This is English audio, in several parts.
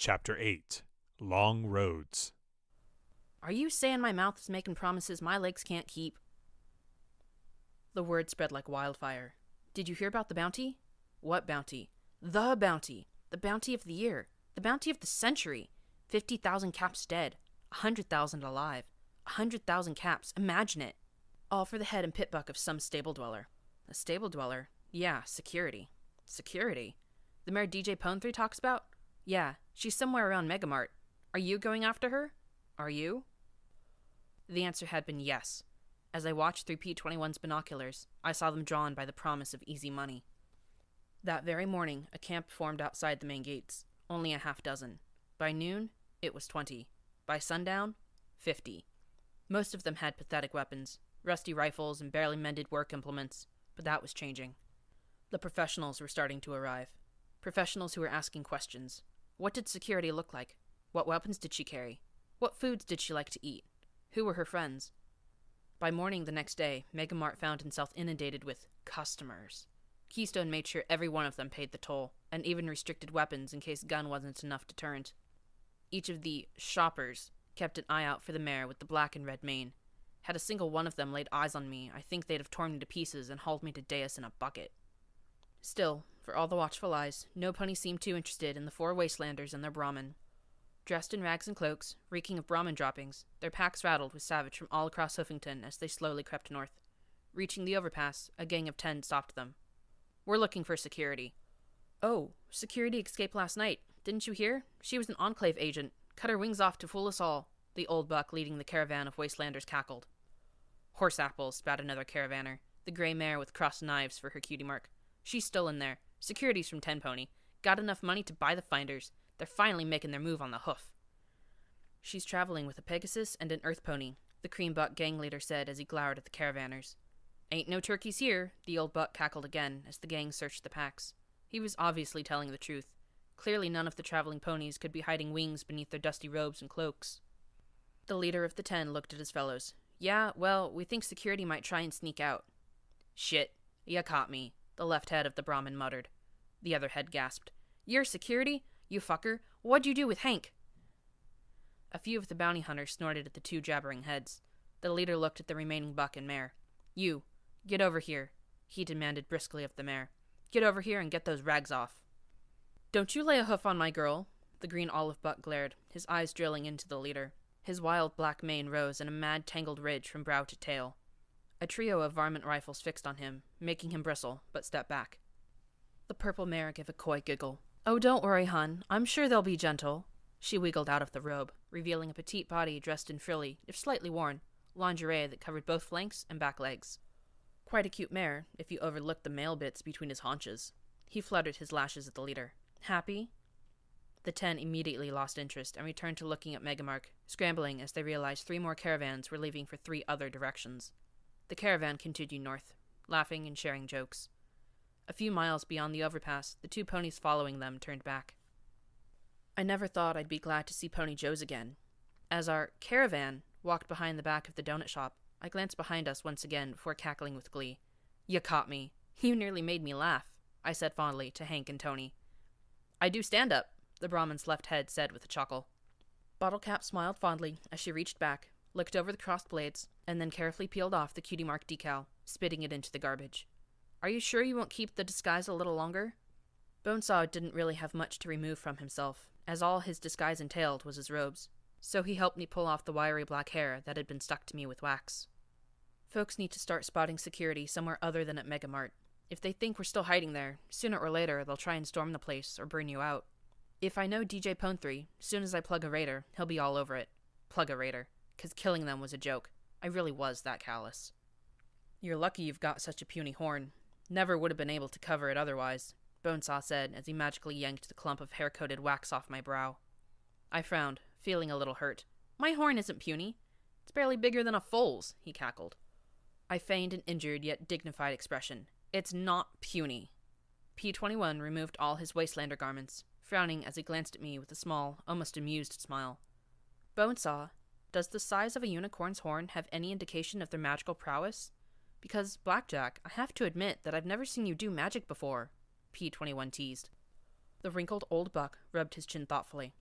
Chapter 8 Long Roads. Are you saying my mouth is making promises my legs can't keep? The word spread like wildfire. Did you hear about the bounty? What bounty? The bounty. The bounty of the year. The bounty of the century. 50,000 caps dead. 100,000 alive. 100,000 caps. Imagine it. All for the head and pit buck of some stable dweller. A stable dweller? Yeah, security. Security? The mare DJ Pone3 talks about? Yeah, she's somewhere around Megamart. Are you going after her? Are you? The answer had been yes. As I watched through P21's binoculars, I saw them drawn by the promise of easy money. That very morning, a camp formed outside the main gates, only a half dozen. By noon, it was 20. By sundown, 50. Most of them had pathetic weapons, rusty rifles and barely mended work implements, but that was changing. The professionals were starting to arrive. Professionals who were asking questions. What did security look like? What weapons did she carry? What foods did she like to eat? Who were her friends? By morning the next day, Megamart found himself inundated with customers. Keystone made sure every one of them paid the toll, and even restricted weapons in case gun wasn't enough deterrent. Each of the shoppers kept an eye out for the mare with the black and red mane. Had a single one of them laid eyes on me, I think they'd have torn me to pieces and hauled me to dais in a bucket. Still, for all the watchful eyes, no pony seemed too interested in the four wastelanders and their Brahmin. Dressed in rags and cloaks, reeking of Brahmin droppings, their packs rattled with savage from all across Hoofington as they slowly crept north. Reaching the overpass, a gang of 10 stopped them. We're looking for security. Oh, security escaped last night. Didn't you hear? She was an Enclave agent. Cut her wings off to fool us all. The old buck leading the caravan of wastelanders cackled. Horse apples, spat another caravaner, the gray mare with crossed knives for her cutie mark. She's still in there. Security's from 10 Pony. Got enough money to buy the finders. They're finally making their move on the hoof. She's traveling with a Pegasus and an Earth Pony, the cream buck gang leader said as he glowered at the caravanners. Ain't no turkeys here, the old buck cackled again as the gang searched the packs. He was obviously telling the truth. Clearly none of the traveling ponies could be hiding wings beneath their dusty robes and cloaks. The leader of the 10 looked at his fellows. Yeah, well, we think security might try and sneak out. Shit, ya caught me, the left head of the Brahmin muttered. The other head gasped. You're security? You fucker. What'd you do with Hank? A few of the bounty hunters snorted at the two jabbering heads. The leader looked at the remaining buck and mare. You, get over here, he demanded briskly of the mare. Get over here and get those rags off. Don't you lay a hoof on my girl, the green olive buck glared, his eyes drilling into the leader. His wild black mane rose in a mad tangled ridge from brow to tail. A trio of varmint rifles fixed on him, making him bristle, but step back. The purple mare gave a coy giggle. Oh, don't worry, hun. I'm sure they'll be gentle. She wiggled out of the robe, revealing a petite body dressed in frilly, if slightly worn, lingerie that covered both flanks and back legs. Quite a cute mare, if you overlooked the male bits between his haunches. He fluttered his lashes at the leader. Happy? The 10 immediately lost interest and returned to looking at Megamark, scrambling as they realized 3 more caravans were leaving for 3 other directions. The caravan continued north, laughing and sharing jokes. A few miles beyond the overpass, the 2 ponies following them turned back. I never thought I'd be glad to see Pony Joe's again. As our caravan walked behind the back of the donut shop, I glanced behind us once again before cackling with glee. You caught me. You nearly made me laugh, I said fondly to Hank and Tony. I do stand up, the Brahmin's left head said with a chuckle. Bottlecap smiled fondly as she reached back, looked over the crossed blades, and then carefully peeled off the cutie mark decal, spitting it into the garbage. Are you sure you won't keep the disguise a little longer? Bonesaw didn't really have much to remove from himself, as all his disguise entailed was his robes, so he helped me pull off the wiry black hair that had been stuck to me with wax. Folks need to start spotting security somewhere other than at Megamart. If they think we're still hiding there, sooner or later they'll try and storm the place or burn you out. If I know DJ Pone3, soon as I plug a raider, he'll be all over it. Plug a raider, 'cause killing them was a joke. I really was that callous. You're lucky you've got such a puny horn. Never would have been able to cover it otherwise, Bonesaw said as he magically yanked the clump of hair-coated wax off my brow. I frowned, feeling a little hurt. My horn isn't puny. It's barely bigger than a foal's, he cackled. I feigned an injured yet dignified expression. It's not puny. P21 removed all his Wastelander garments, frowning as he glanced at me with a small, almost amused smile. Bonesaw, does the size of a unicorn's horn have any indication of their magical prowess? Because, Blackjack, I have to admit that I've never seen you do magic before, P21 teased. The wrinkled old buck rubbed his chin thoughtfully.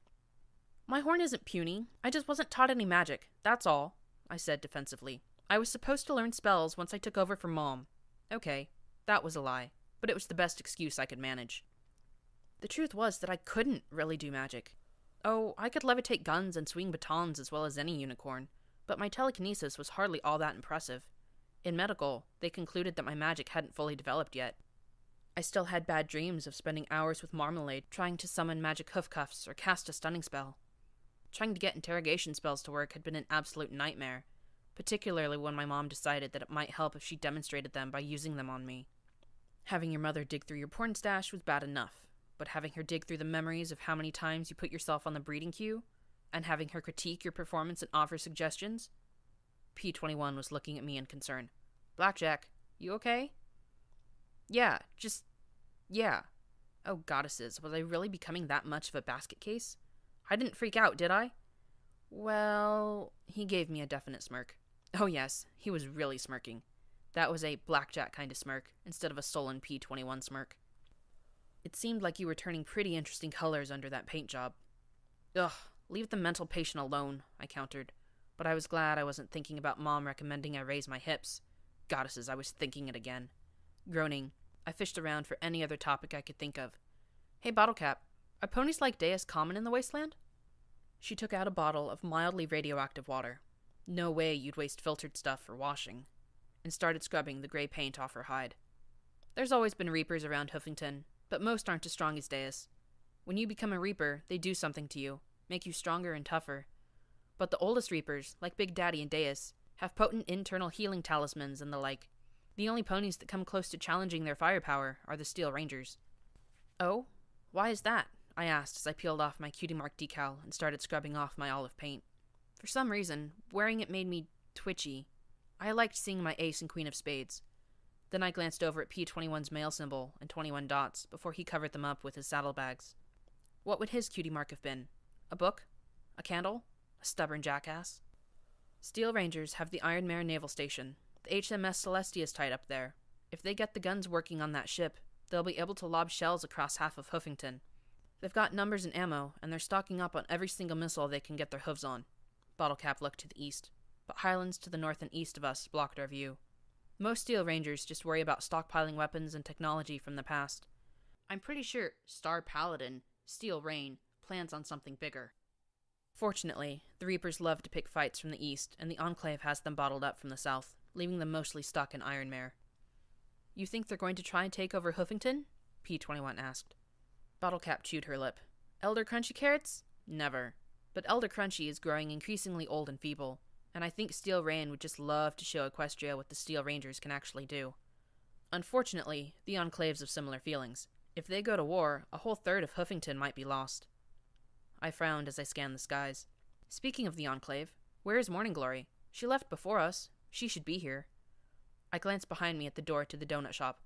My horn isn't puny. I just wasn't taught any magic, that's all, I said defensively. I was supposed to learn spells once I took over from Mom. Okay, that was a lie, but it was the best excuse I could manage. The truth was that I couldn't really do magic. Oh, I could levitate guns and swing batons as well as any unicorn, but my telekinesis was hardly all that impressive. In medical, they concluded that my magic hadn't fully developed yet. I still had bad dreams of spending hours with Marmalade trying to summon magic hoof cuffs or cast a stunning spell. Trying to get interrogation spells to work had been an absolute nightmare, particularly when my mom decided that it might help if she demonstrated them by using them on me. Having your mother dig through your porn stash was bad enough, but having her dig through the memories of how many times you put yourself on the breeding queue, and having her critique your performance and offer suggestions? P21 was looking at me in concern. Blackjack, you okay? Yeah. Oh, goddesses, was I really becoming that much of a basket case? I didn't freak out, did I? Well, he gave me a definite smirk. Oh yes, he was really smirking. That was a blackjack kind of smirk, instead of a sullen P21 smirk. It seemed like you were turning pretty interesting colors under that paint job. Ugh, leave the mental patient alone, I countered, but I was glad I wasn't thinking about Mom recommending I raise my hips. Goddesses, I was thinking it again. Groaning, I fished around for any other topic I could think of. Hey, Bottlecap, are ponies like Deus common in the wasteland? She took out a bottle of mildly radioactive water. No way you'd waste filtered stuff for washing. And started scrubbing the gray paint off her hide. There's always been reapers around Hoofington, but most aren't as strong as Deus. When you become a reaper, they do something to you, make you stronger and tougher. But the oldest reapers, like Big Daddy and Deus, have potent internal healing talismans and the like. The only ponies that come close to challenging their firepower are the Steel Rangers. Oh? Why is that? I asked as I peeled off my Cutie Mark decal and started scrubbing off my olive paint. For some reason, wearing it made me twitchy. I liked seeing my ace and queen of spades. Then I glanced over at P21's male symbol and 21 dots before he covered them up with his saddlebags. What would his cutie mark have been? A book? A candle? A stubborn jackass? Steel Rangers have the Iron Mare Naval Station. The HMS Celestia is tied up there. If they get the guns working on that ship, they'll be able to lob shells across half of Hoofington. They've got numbers and ammo, and they're stocking up on every single missile they can get their hooves on. Bottlecap looked to the east, but highlands to the north and east of us blocked our view. Most Steel Rangers just worry about stockpiling weapons and technology from the past. I'm pretty sure Star Paladin, Steel Rain, plans on something bigger. Fortunately, the Reapers love to pick fights from the east, and the Enclave has them bottled up from the south, leaving them mostly stuck in Iron Mare. You think they're going to try and take over Hoofington? P21 asked. Bottlecap chewed her lip. Elder Crunchy Carrots? Never. But Elder Crunchy is growing increasingly old and feeble, and I think Steel Rain would just love to show Equestria what the Steel Rangers can actually do. Unfortunately, the Enclaves have similar feelings. If they go to war, a whole third of Hoofington might be lost. I frowned as I scanned the skies. Speaking of the Enclave, where is Morning Glory? She left before us. She should be here. I glanced behind me at the door to the donut shop.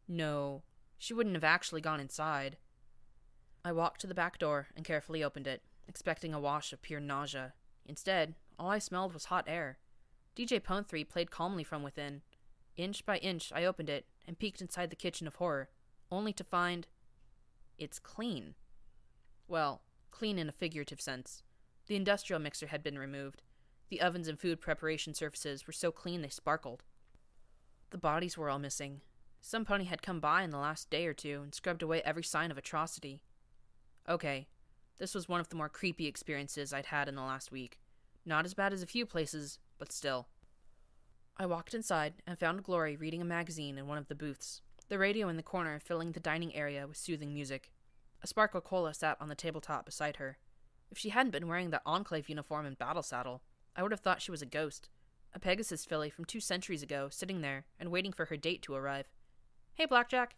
No, she wouldn't have actually gone inside. I walked to the back door and carefully opened it, expecting a wash of pure nausea. Instead, all I smelled was hot air. DJ Pone3 played calmly from within. Inch by inch, I opened it and peeked inside the kitchen of horror, only to find... it's clean. Well, clean in a figurative sense. The industrial mixer had been removed. The ovens and food preparation surfaces were so clean they sparkled. The bodies were all missing. Some pony had come by in the last day or two and scrubbed away every sign of atrocity. Okay, this was one of the more creepy experiences I'd had in the last week. Not as bad as a few places, but still. I walked inside and found Glory reading a magazine in one of the booths, the radio in the corner filling the dining area with soothing music. A Sparkle Cola sat on the tabletop beside her. If she hadn't been wearing that Enclave uniform and battle saddle, I would have thought she was a ghost. A Pegasus filly from 2 centuries ago, sitting there and waiting for her date to arrive. Hey, Blackjack.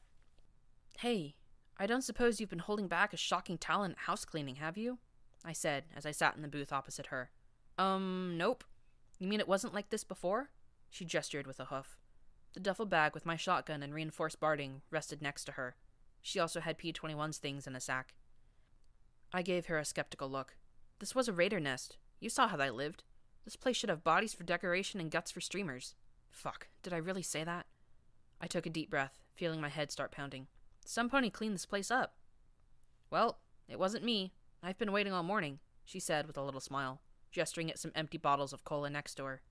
Hey, I don't suppose you've been holding back a shocking talent at house cleaning, have you? I said as I sat in the booth opposite her. Nope. You mean it wasn't like this before? She gestured with a hoof. The duffel bag with my shotgun and reinforced barding rested next to her. She also had P21's things in a sack. I gave her a skeptical look. This was a raider nest. You saw how they lived. This place should have bodies for decoration and guts for streamers. Fuck, did I really say that? I took a deep breath, feeling my head start pounding. Some pony cleaned this place up. Well, it wasn't me. I've been waiting all morning. she said with a little smile, gesturing at some empty bottles of cola next to her.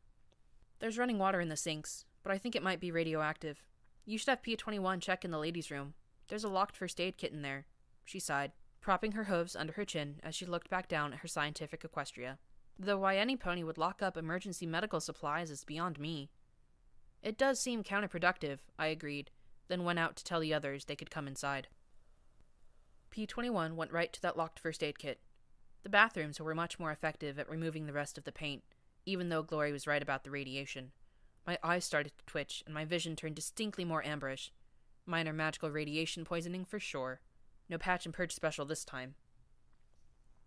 There's running water in the sinks, but I think it might be radioactive. You should have P21 check in the ladies' room. There's a locked first aid kit in there, she sighed, propping her hooves under her chin as she looked back down at her scientific Equestria. Though why any pony would lock up emergency medical supplies is beyond me. It does seem counterproductive, I agreed, then went out to tell the others they could come inside. P21 went right to that locked first aid kit. The bathrooms were much more effective at removing the rest of the paint, even though Glory was right about the radiation. My eyes started to twitch, and my vision turned distinctly more amberish. Minor magical radiation poisoning for sure. No patch and purge special this time.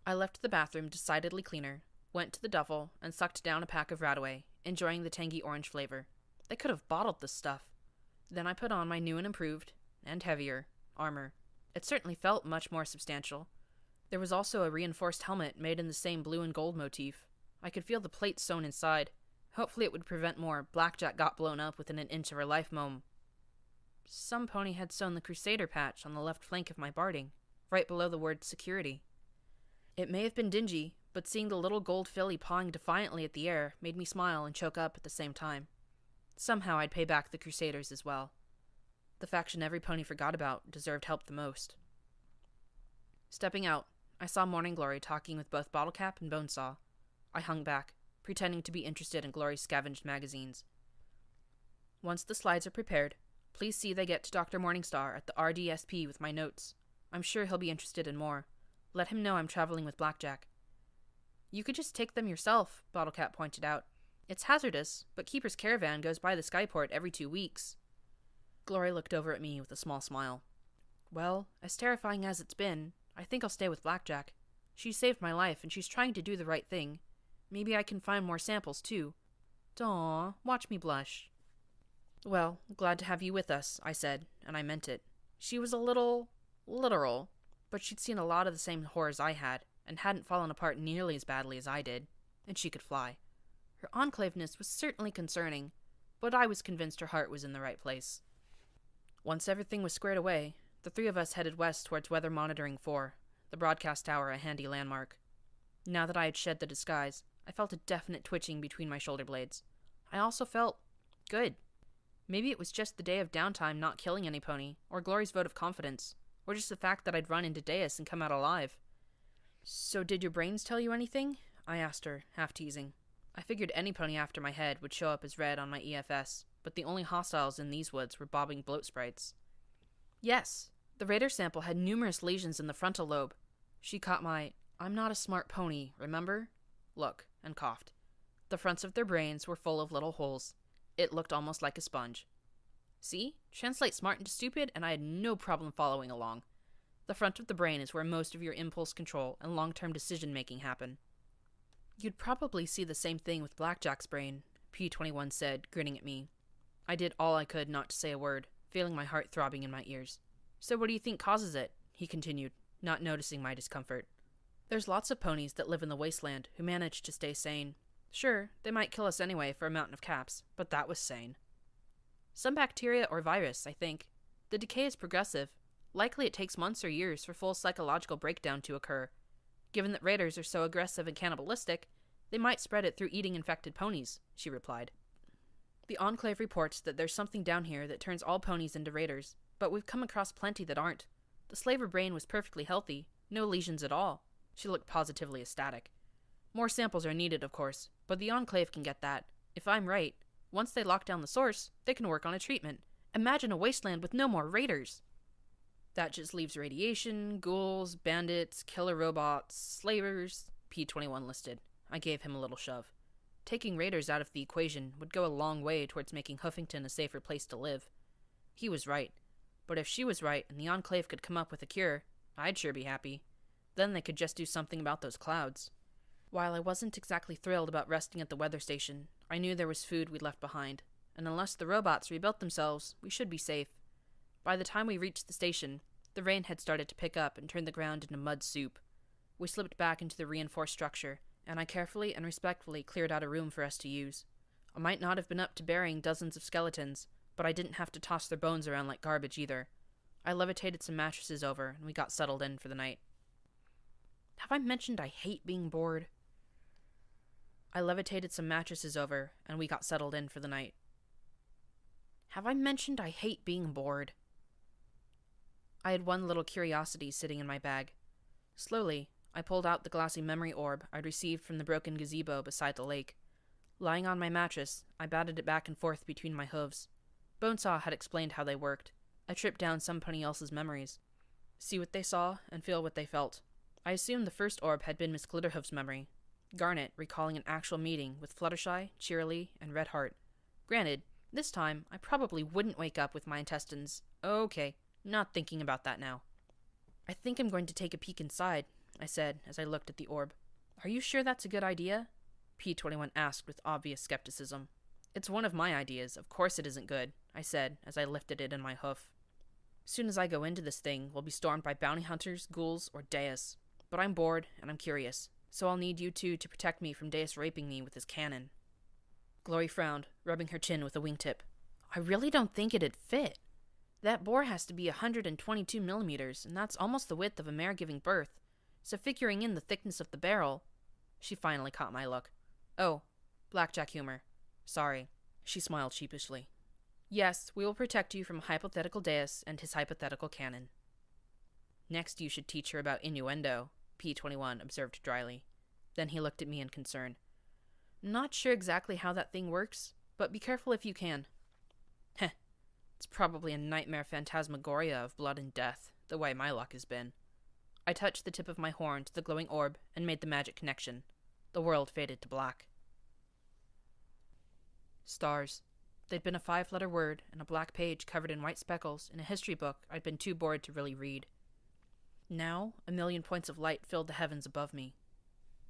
I left the bathroom decidedly cleaner, went to the duffel, and sucked down a pack of Radaway, enjoying the tangy orange flavor. They could have bottled this stuff. Then I put on my new and improved, and heavier, armor. It certainly felt much more substantial. There was also a reinforced helmet made in the same blue and gold motif. I could feel the plates sewn inside. Hopefully it would prevent more Blackjack got blown up within an inch of her life mom. Some pony had sewn the Crusader patch on the left flank of my barding, right below the word security. It may have been dingy, but seeing the little gold filly pawing defiantly at the air made me smile and choke up at the same time. Somehow I'd pay back the Crusaders as well. The faction every pony forgot about deserved help the most. Stepping out, I saw Morning Glory talking with both Bottlecap and Bonesaw. I hung back, pretending to be interested in Glory's scavenged magazines. Once the slides are prepared, please see they get to Dr. Morningstar at the RDSP with my notes. I'm sure he'll be interested in more. Let him know I'm traveling with Blackjack. You could just take them yourself, Bottlecap pointed out. It's hazardous, but Keeper's caravan goes by the skyport every 2 weeks. Glory looked over at me with a small smile. Well, as terrifying as it's been, I think I'll stay with Blackjack. She saved my life, and she's trying to do the right thing. Maybe I can find more samples, too. Aw, watch me blush. Well, glad to have you with us, I said, and I meant it. She was a little literal, but she'd seen a lot of the same horrors I had, and hadn't fallen apart nearly as badly as I did, and she could fly. Her enclaveness was certainly concerning, but I was convinced her heart was in the right place. Once everything was squared away, the three of us headed west towards Weather Monitoring 4, the broadcast tower a handy landmark. Now that I had shed the disguise, I felt a definite twitching between my shoulder blades. I also felt good. Maybe it was just the day of downtime not killing any pony, or Glory's vote of confidence, or just the fact that I'd run into Deus and come out alive. So did your brains tell you anything? I asked her, half teasing. I figured any pony after my head would show up as red on my EFS, but the only hostiles in these woods were bobbing bloat sprites. Yes, the radar sample had numerous lesions in the frontal lobe. She caught my, I'm not a smart pony, remember? Look, and coughed. The fronts of their brains were full of little holes. It looked almost like a sponge. See? Translate smart into stupid, and I had no problem following along. The front of the brain is where most of your impulse control and long-term decision-making happen. You'd probably see the same thing with Blackjack's brain, P21 said, grinning at me. I did all I could not to say a word, feeling my heart throbbing in my ears. So what do you think causes it? He continued, not noticing my discomfort. There's lots of ponies that live in the wasteland who manage to stay sane. Sure, they might kill us anyway for a mountain of caps, but that was sane. Some bacteria or virus, I think. The decay is progressive. Likely it takes months or years for full psychological breakdown to occur. Given that raiders are so aggressive and cannibalistic, they might spread it through eating infected ponies, she replied. The Enclave reports that there's something down here that turns all ponies into raiders, but we've come across plenty that aren't. The slaver brain was perfectly healthy, no lesions at all. She looked positively ecstatic. More samples are needed, of course, but the Enclave can get that. If I'm right, once they lock down the source, they can work on a treatment. Imagine a wasteland with no more raiders. That just leaves radiation, ghouls, bandits, killer robots, slavers, P21 listed. I gave him a little shove. Taking raiders out of the equation would go a long way towards making Huffington a safer place to live. He was right. But if she was right and the Enclave could come up with a cure, I'd sure be happy. Then they could just do something about those clouds. While I wasn't exactly thrilled about resting at the weather station, I knew there was food we'd left behind, and unless the robots rebuilt themselves, we should be safe. By the time we reached the station, the rain had started to pick up and turn the ground into mud soup. We slipped back into the reinforced structure, and I carefully and respectfully cleared out a room for us to use. I might not have been up to burying dozens of skeletons, but I didn't have to toss their bones around like garbage either. I levitated some mattresses over, and we got settled in for the night. Have I mentioned I hate being bored? I levitated some mattresses over, and we got settled in for the night. Have I mentioned I hate being bored? I had one little curiosity sitting in my bag. Slowly, I pulled out the glassy memory orb I'd received from the broken gazebo beside the lake. Lying on my mattress, I batted it back and forth between my hooves. Bonesaw had explained how they worked. I tripped down somebody else's memories. See what they saw, and feel what they felt. I assumed the first orb had been Miss Glitterhoof's memory. Garnet recalling an actual meeting with Fluttershy, Cheerilee, and Red Heart. Granted, this time, I probably wouldn't wake up with my intestines. Okay, not thinking about that now. I think I'm going to take a peek inside, I said as I looked at the orb. Are you sure that's a good idea? P21 asked with obvious skepticism. It's one of my ideas. Of course it isn't good, I said as I lifted it in my hoof. Soon as I go into this thing, we'll be stormed by bounty hunters, ghouls, or Deus. But I'm bored, and I'm curious, so I'll need you two to protect me from Deus raping me with his cannon. Glory frowned, rubbing her chin with a wingtip. I really don't think it'd fit. That bore has to be 122 millimeters, and that's almost the width of a mare giving birth. So figuring in the thickness of the barrel... She finally caught my look. Oh, blackjack humor. Sorry. She smiled sheepishly. Yes, we will protect you from a hypothetical Deus and his hypothetical cannon. Next you should teach her about innuendo, P21 observed dryly. Then he looked at me in concern. Not sure exactly how that thing works, but be careful if you can. Heh, it's probably a nightmare phantasmagoria of blood and death, the way my luck has been. I touched the tip of my horn to the glowing orb and made the magic connection. The world faded to black. Stars. They'd been a 5-letter word and a black page covered in white speckles in a history book I'd been too bored to really read. Now, a million points of light filled the heavens above me.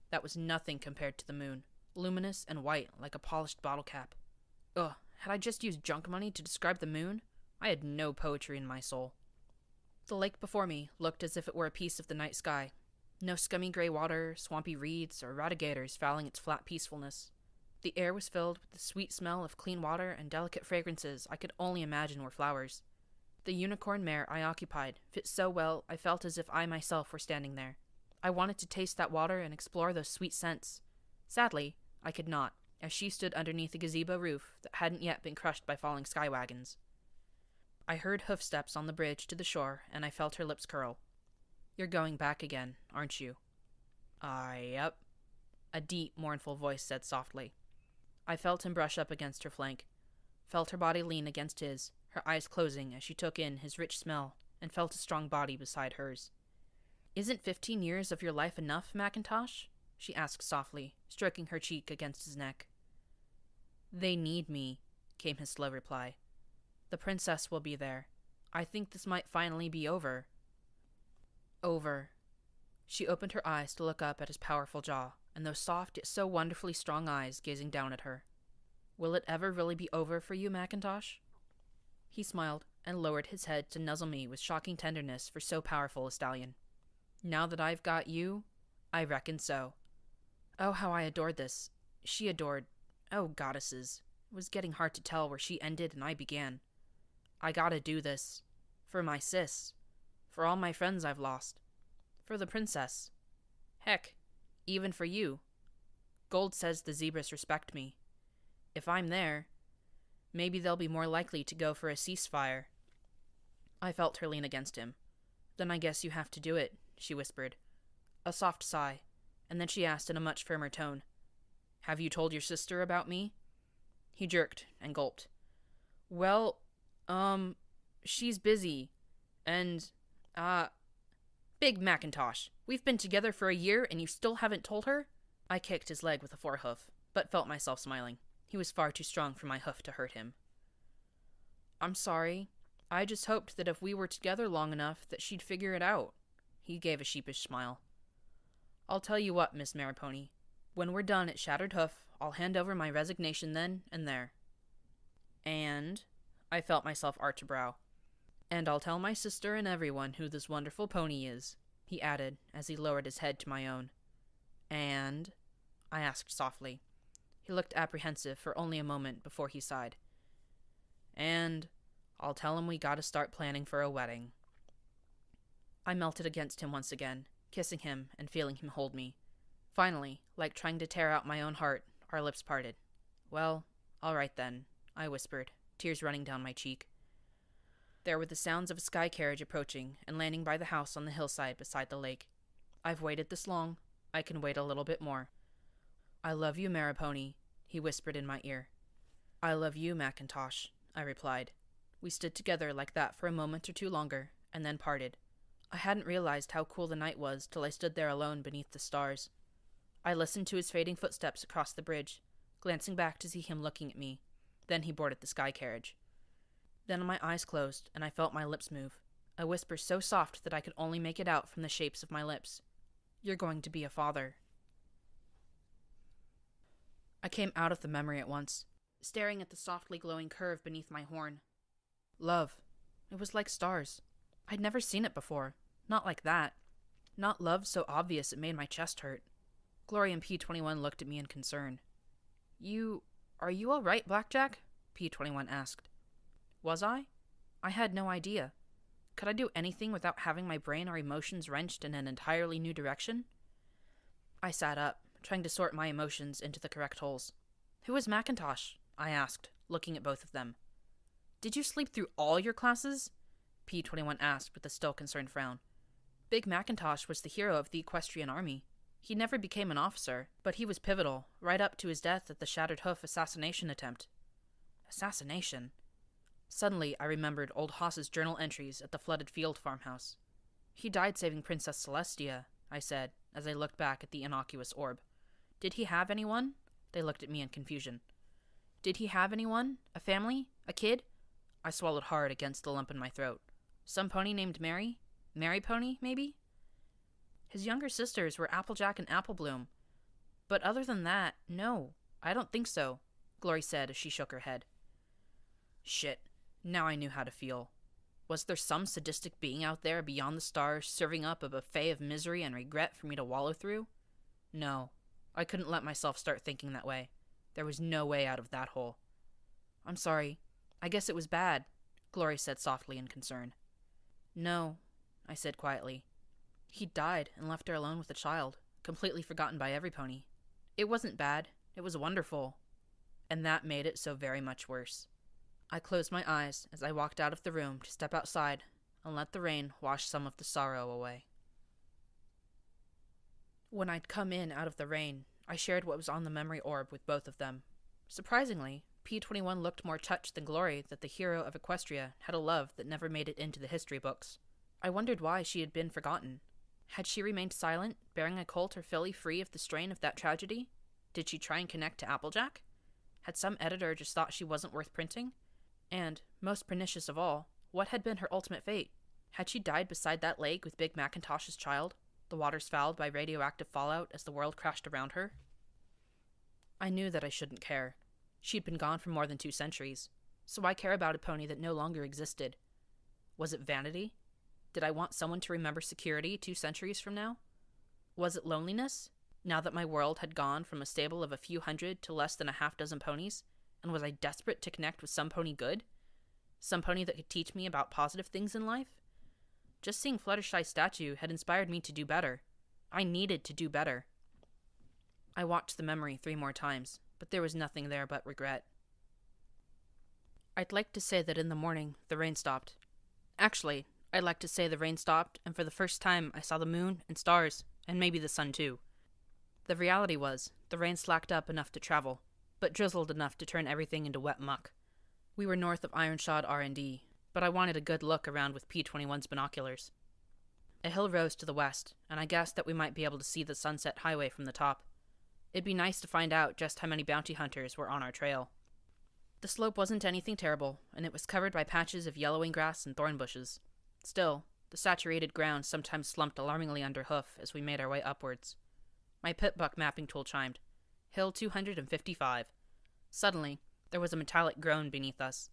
That was nothing compared to the moon, luminous and white like a polished bottle cap. Ugh, had I just used junk money to describe the moon? I had no poetry in my soul. The lake before me looked as if it were a piece of the night sky. No scummy gray water, swampy reeds, or ratigators fouling its flat peacefulness. The air was filled with the sweet smell of clean water and delicate fragrances I could only imagine were flowers. The unicorn mare I occupied fit so well I felt as if I myself were standing there. I wanted to taste that water and explore those sweet scents. Sadly, I could not, as she stood underneath a gazebo roof that hadn't yet been crushed by falling sky wagons. I heard hoofsteps on the bridge to the shore, and I felt her lips curl. You're going back again, aren't you? Yep, a deep, mournful voice said softly. I felt him brush up against her flank, felt her body lean against his, her eyes closing as she took in his rich smell, and felt a strong body beside hers. Isn't 15 years of your life enough, Macintosh? She asked softly, stroking her cheek against his neck. They need me, came his slow reply. The princess will be there. I think this might finally be over. Over. She opened her eyes to look up at his powerful jaw, and those soft yet so wonderfully strong eyes gazing down at her. Will it ever really be over for you, Macintosh? He smiled and lowered his head to nuzzle me with shocking tenderness for so powerful a stallion. Now that I've got you, I reckon so. Oh, how I adored this. She adored... Oh, goddesses. It was getting hard to tell where she ended and I began. I gotta do this. For my sis. For all my friends I've lost. For the princess. Heck, even for you. Gold says the zebras respect me. If I'm there, maybe they'll be more likely to go for a ceasefire. I felt her lean against him. Then I guess you have to do it, she whispered. A soft sigh, and then she asked in a much firmer tone, Have you told your sister about me? He jerked and gulped. Well, she's busy. And, Big Macintosh, we've been together for a year and you still haven't told her? I kicked his leg with a forehoof, but felt myself smiling. He was far too strong for my hoof to hurt him. I'm sorry. I just hoped that if we were together long enough that she'd figure it out. He gave a sheepish smile. I'll tell you what, Miss Maripony. When we're done at Shattered Hoof, I'll hand over my resignation then and there. And... I felt myself arch a brow. And I'll tell my sister and everyone who this wonderful pony is, he added as he lowered his head to my own. And... I asked softly. He looked apprehensive for only a moment before he sighed. And... I'll tell him we gotta start planning for a wedding. I melted against him once again, kissing him and feeling him hold me. Finally, like trying to tear out my own heart, our lips parted. "Well, all right then," I whispered, tears running down my cheek. There were the sounds of a sky carriage approaching and landing by the house on the hillside beside the lake. "I've waited this long. I can wait a little bit more." "I love you, Maripony," he whispered in my ear. "I love you, Macintosh," I replied. We stood together like that for a moment or two longer, and then parted. I hadn't realized how cool the night was till I stood there alone beneath the stars. I listened to his fading footsteps across the bridge, glancing back to see him looking at me. Then he boarded the sky carriage. Then my eyes closed, and I felt my lips move, a whisper so soft that I could only make it out from the shapes of my lips. "You're going to be a father." I came out of the memory at once, staring at the softly glowing curve beneath my horn. Love. It was like stars. I'd never seen it before. Not like that. Not love so obvious it made my chest hurt. Glory and P21 looked at me in concern. Are you all right, Blackjack?" P21 asked. Was I? I had no idea. Could I do anything without having my brain or emotions wrenched in an entirely new direction? I sat up, trying to sort my emotions into the correct holes. "Who is Macintosh?" I asked, looking at both of them. "Did you sleep through all your classes?" P21 asked with a still concerned frown. Big Macintosh was the hero of the Equestrian army. He never became an officer, but he was pivotal, right up to his death at the Shattered Hoof assassination attempt. Assassination? Suddenly, I remembered old Haas's journal entries at the flooded field farmhouse. "He died saving Princess Celestia," I said, as I looked back at the innocuous orb. "Did he have anyone?" They looked at me in confusion. "Did he have anyone? A family? A kid?" I swallowed hard against the lump in my throat. "Some pony named Mary? Mary Pony, maybe?" "His younger sisters were Applejack and Applebloom. But other than that, no, I don't think so," Glory said as she shook her head. Shit. Now I knew how to feel. Was there some sadistic being out there beyond the stars serving up a buffet of misery and regret for me to wallow through? No, I couldn't let myself start thinking that way. There was no way out of that hole. "I'm sorry. I guess it was bad," Glory said softly in concern. "No," I said quietly. "He died and left her alone with a child, completely forgotten by every pony. It wasn't bad. It was wonderful. And that made it so very much worse." I closed my eyes as I walked out of the room to step outside and let the rain wash some of the sorrow away. When I'd come in out of the rain, I shared what was on the memory orb with both of them. Surprisingly, P21 looked more touched than Glory that the hero of Equestria had a love that never made it into the history books. I wondered why she had been forgotten. Had she remained silent, bearing a colt or filly free of the strain of that tragedy? Did she try and connect to Applejack? Had some editor just thought she wasn't worth printing? And, most pernicious of all, what had been her ultimate fate? Had she died beside that lake with Big Macintosh's child, the waters fouled by radioactive fallout as the world crashed around her? I knew that I shouldn't care. She'd been gone for more than 2 centuries, so why care about a pony that no longer existed? Was it vanity? Did I want someone to remember security 2 centuries from now? Was it loneliness, now that my world had gone from a stable of a few hundred to less than a half-dozen ponies? And was I desperate to connect with some pony good? Some pony that could teach me about positive things in life? Just seeing Fluttershy's statue had inspired me to do better. I needed to do better. I watched the memory 3 more times, but there was nothing there but regret. I'd like to say that in the morning, the rain stopped. Actually, I'd like to say the rain stopped, and for the first time I saw the moon and stars, and maybe the sun too. The reality was, the rain slacked up enough to travel, but drizzled enough to turn everything into wet muck. We were north of Ironshod R&D, but I wanted a good look around with P21's binoculars. A hill rose to the west, and I guessed that we might be able to see the Sunset Highway from the top. It'd be nice to find out just how many bounty hunters were on our trail. The slope wasn't anything terrible, and it was covered by patches of yellowing grass and thorn bushes. Still, the saturated ground sometimes slumped alarmingly under hoof as we made our way upwards. My pip-buck mapping tool chimed. Hill 255. Suddenly, there was a metallic groan beneath us.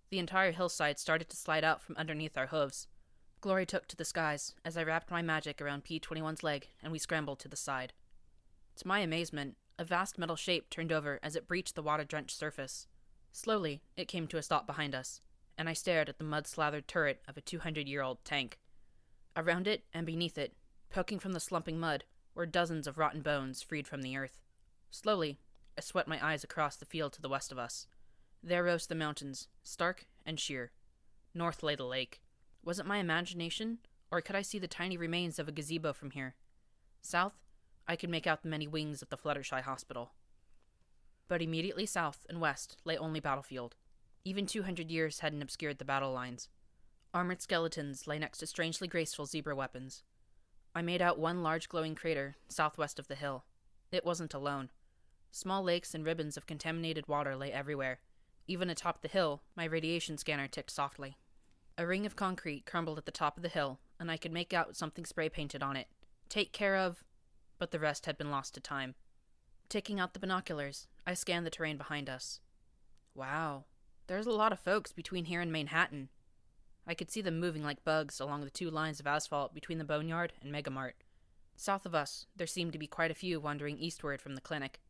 The entire hillside started to slide out from underneath our hooves. Glory took to the skies as I wrapped my magic around P21's leg and we scrambled to the side. To my amazement, a vast metal shape turned over as it breached the water-drenched surface. Slowly, it came to a stop behind us, and I stared at the mud-slathered turret of a 200-year-old tank. Around it and beneath it, Poking from the slumping mud were dozens of rotten bones freed from the earth. Slowly, I swept my eyes across the field to the west of us. There rose the mountains, stark and sheer. North lay the lake. Was it my imagination, or could I see the tiny remains of a gazebo from here? South, I could make out the many wings of the Fluttershy Hospital. But immediately south and west lay only battlefield. Even 200 years hadn't obscured the battle lines. Armored skeletons lay next to strangely graceful zebra weapons. I made out one large glowing crater southwest of the hill. It wasn't alone. Small lakes and ribbons of contaminated water lay everywhere. Even atop the hill, my radiation scanner ticked softly. A ring of concrete crumbled at the top of the hill, and I could make out something spray-painted on it. Take care of... But the rest had been lost to time. Taking out the binoculars, I scanned the terrain behind us. Wow, there's a lot of folks between here and Manhattan. I could see them moving like bugs along the 2 lines of asphalt between the Boneyard and Megamart. South of us, there seemed to be quite a few wandering eastward from the clinic.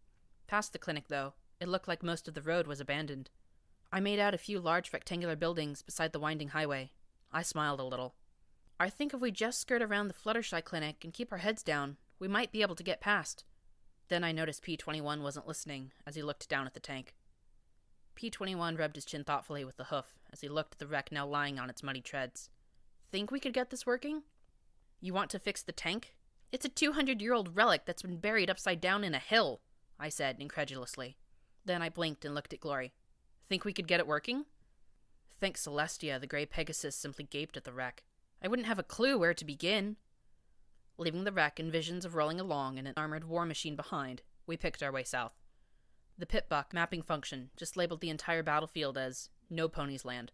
Past the clinic, though, it looked like most of the road was abandoned. I made out a few large rectangular buildings beside the winding highway. I smiled a little. I think if we just skirt around the Fluttershy clinic and keep our heads down, we might be able to get past. Then I noticed P-21 wasn't listening as he looked down at the tank. P-21 rubbed his chin thoughtfully with the hoof as he looked at the wreck now lying on its muddy treads. Think we could get this working? You want to fix the tank? It's a 200-year-old relic that's been buried upside down in a hill, I said incredulously. Then I blinked and looked at Glory. Think we could get it working? Thanks Celestia, the gray Pegasus simply gaped at the wreck. I wouldn't have a clue where to begin. Leaving the wreck and visions of rolling along in an armored war machine behind, we picked our way south. The Pitbuck mapping function just labeled the entire battlefield as No Ponies Land.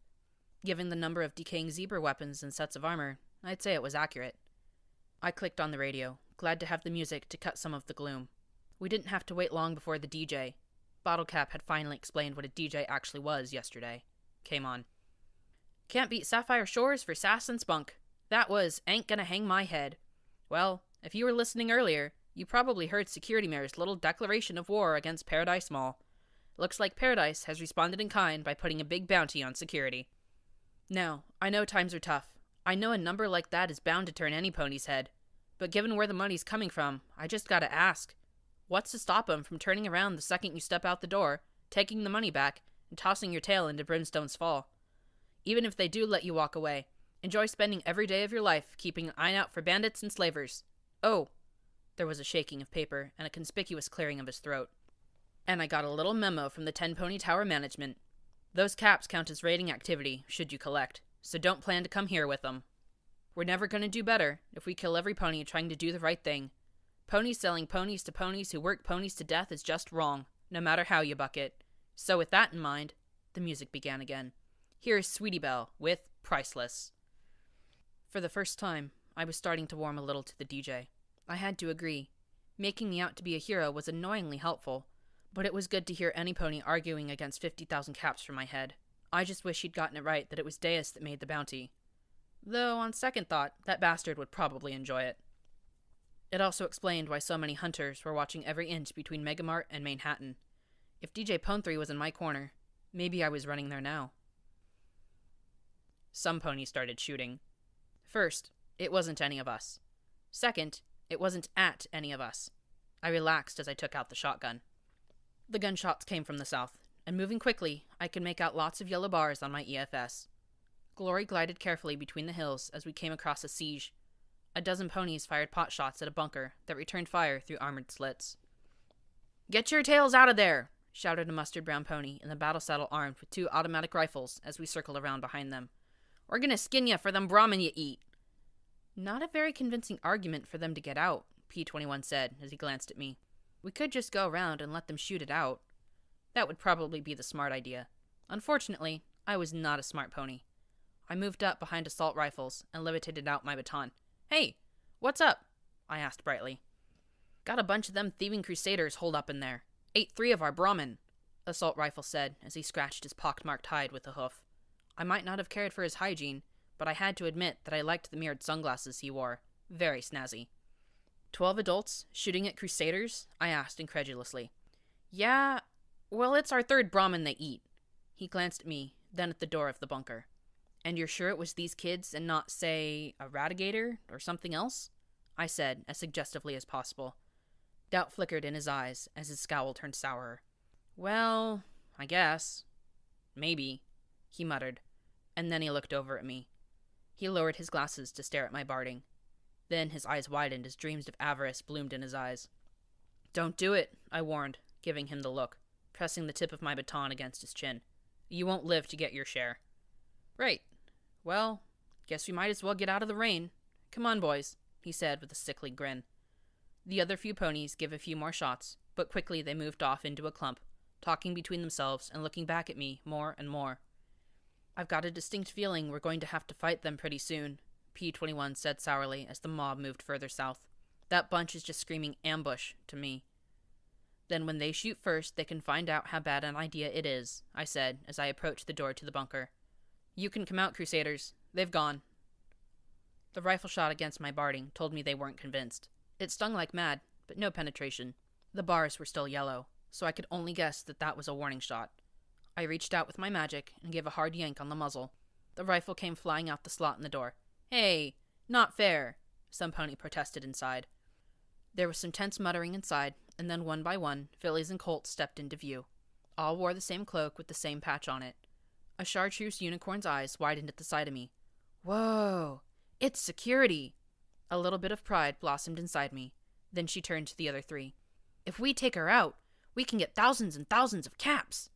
Given the number of decaying zebra weapons and sets of armor, I'd say it was accurate. I clicked on the radio, glad to have the music to cut some of the gloom. We didn't have to wait long before the DJ. Bottlecap had finally explained what a DJ actually was yesterday. Came on. Can't beat Sapphire Shores for sass and spunk. That was Ain't Gonna Hang My Head. Well, if you were listening earlier, you probably heard Security Mayor's little declaration of war against Paradise Mall. Looks like Paradise has responded in kind by putting a big bounty on security. Now, I know times are tough. I know a number like that is bound to turn any pony's head. But given where the money's coming from, I just gotta ask. What's to stop 'em from turning around the second you step out the door, taking the money back, and tossing your tail into Brimstone's Fall? Even if they do let you walk away, enjoy spending every day of your life keeping an eye out for bandits and slavers. Oh! There was a shaking of paper and a conspicuous clearing of his throat. And I got a little memo from the 10 Pony Tower management. Those caps count as raiding activity, should you collect, so don't plan to come here with them. We're never gonna do better if we kill every pony trying to do the right thing. Ponies selling ponies to ponies who work ponies to death is just wrong, no matter how you buck it. So with that in mind, the music began again. Here's Sweetie Belle with Priceless. For the first time, I was starting to warm a little to the DJ. I had to agree. Making me out to be a hero was annoyingly helpful, but it was good to hear any pony arguing against 50,000 caps for my head. I just wish he'd gotten it right that it was Deus that made the bounty. Though, on second thought, that bastard would probably enjoy it. It also explained why so many hunters were watching every inch between Megamart and Manhattan. If DJ Pone3 was in my corner, maybe I was running there now. Some ponies started shooting. First, it wasn't any of us. Second, it wasn't at any of us. I relaxed as I took out the shotgun. The gunshots came from the south, and moving quickly, I could make out lots of yellow bars on my EFS. Glory glided carefully between the hills as we came across a siege. A dozen ponies fired pot shots at a bunker that returned fire through armored slits. "Get your tails out of there!" shouted a mustard-brown pony in the battle saddle armed with 2 automatic rifles as we circled around behind them. "We're gonna skin ya for them Brahmin you eat!" Not a very convincing argument for them to get out, P-21 said as he glanced at me. We could just go around and let them shoot it out. That would probably be the smart idea. Unfortunately, I was not a smart pony. I moved up behind assault rifles and levitated out my baton. "Hey, what's up?" I asked brightly. "Got a bunch of them thieving crusaders holed up in there. Ate 3 of our Brahmin," Assault Rifle said as he scratched his pockmarked hide with a hoof. I might not have cared for his hygiene, but I had to admit that I liked the mirrored sunglasses he wore. Very snazzy. 12 adults shooting at crusaders? I asked incredulously. Yeah, well, it's our 3rd Brahmin they eat. He glanced at me, then at the door of the bunker. And you're sure it was these kids and not, say, a radigator or something else? I said, as suggestively as possible. Doubt flickered in his eyes as his scowl turned sourer. Well, I guess. Maybe, he muttered, and then he looked over at me. He lowered his glasses to stare at my barding. Then his eyes widened as dreams of avarice bloomed in his eyes. Don't do it, I warned, giving him the look, pressing the tip of my baton against his chin. You won't live to get your share. Right. Well, guess we might as well get out of the rain. Come on, boys, he said with a sickly grin. The other few ponies gave a few more shots, but quickly they moved off into a clump, talking between themselves and looking back at me more and more. I've got a distinct feeling we're going to have to fight them pretty soon, P-21 said sourly as the mob moved further south. That bunch is just screaming ambush to me. Then when they shoot first, they can find out how bad an idea it is, I said as I approached the door to the bunker. You can come out, Crusaders. They've gone. The rifle shot against my barding told me they weren't convinced. It stung like mad, but no penetration. The bars were still yellow, so I could only guess that that was a warning shot. I reached out with my magic and gave a hard yank on the muzzle. The rifle came flying out the slot in the door. Hey, not fair, some pony protested inside. There was some tense muttering inside, and then one by one, fillies and colts stepped into view. All wore the same cloak with the same patch on it. A chartreuse unicorn's eyes widened at the sight of me. Whoa, it's security! A little bit of pride blossomed inside me. Then she turned to the other three. If we take her out, we can get thousands and thousands of caps.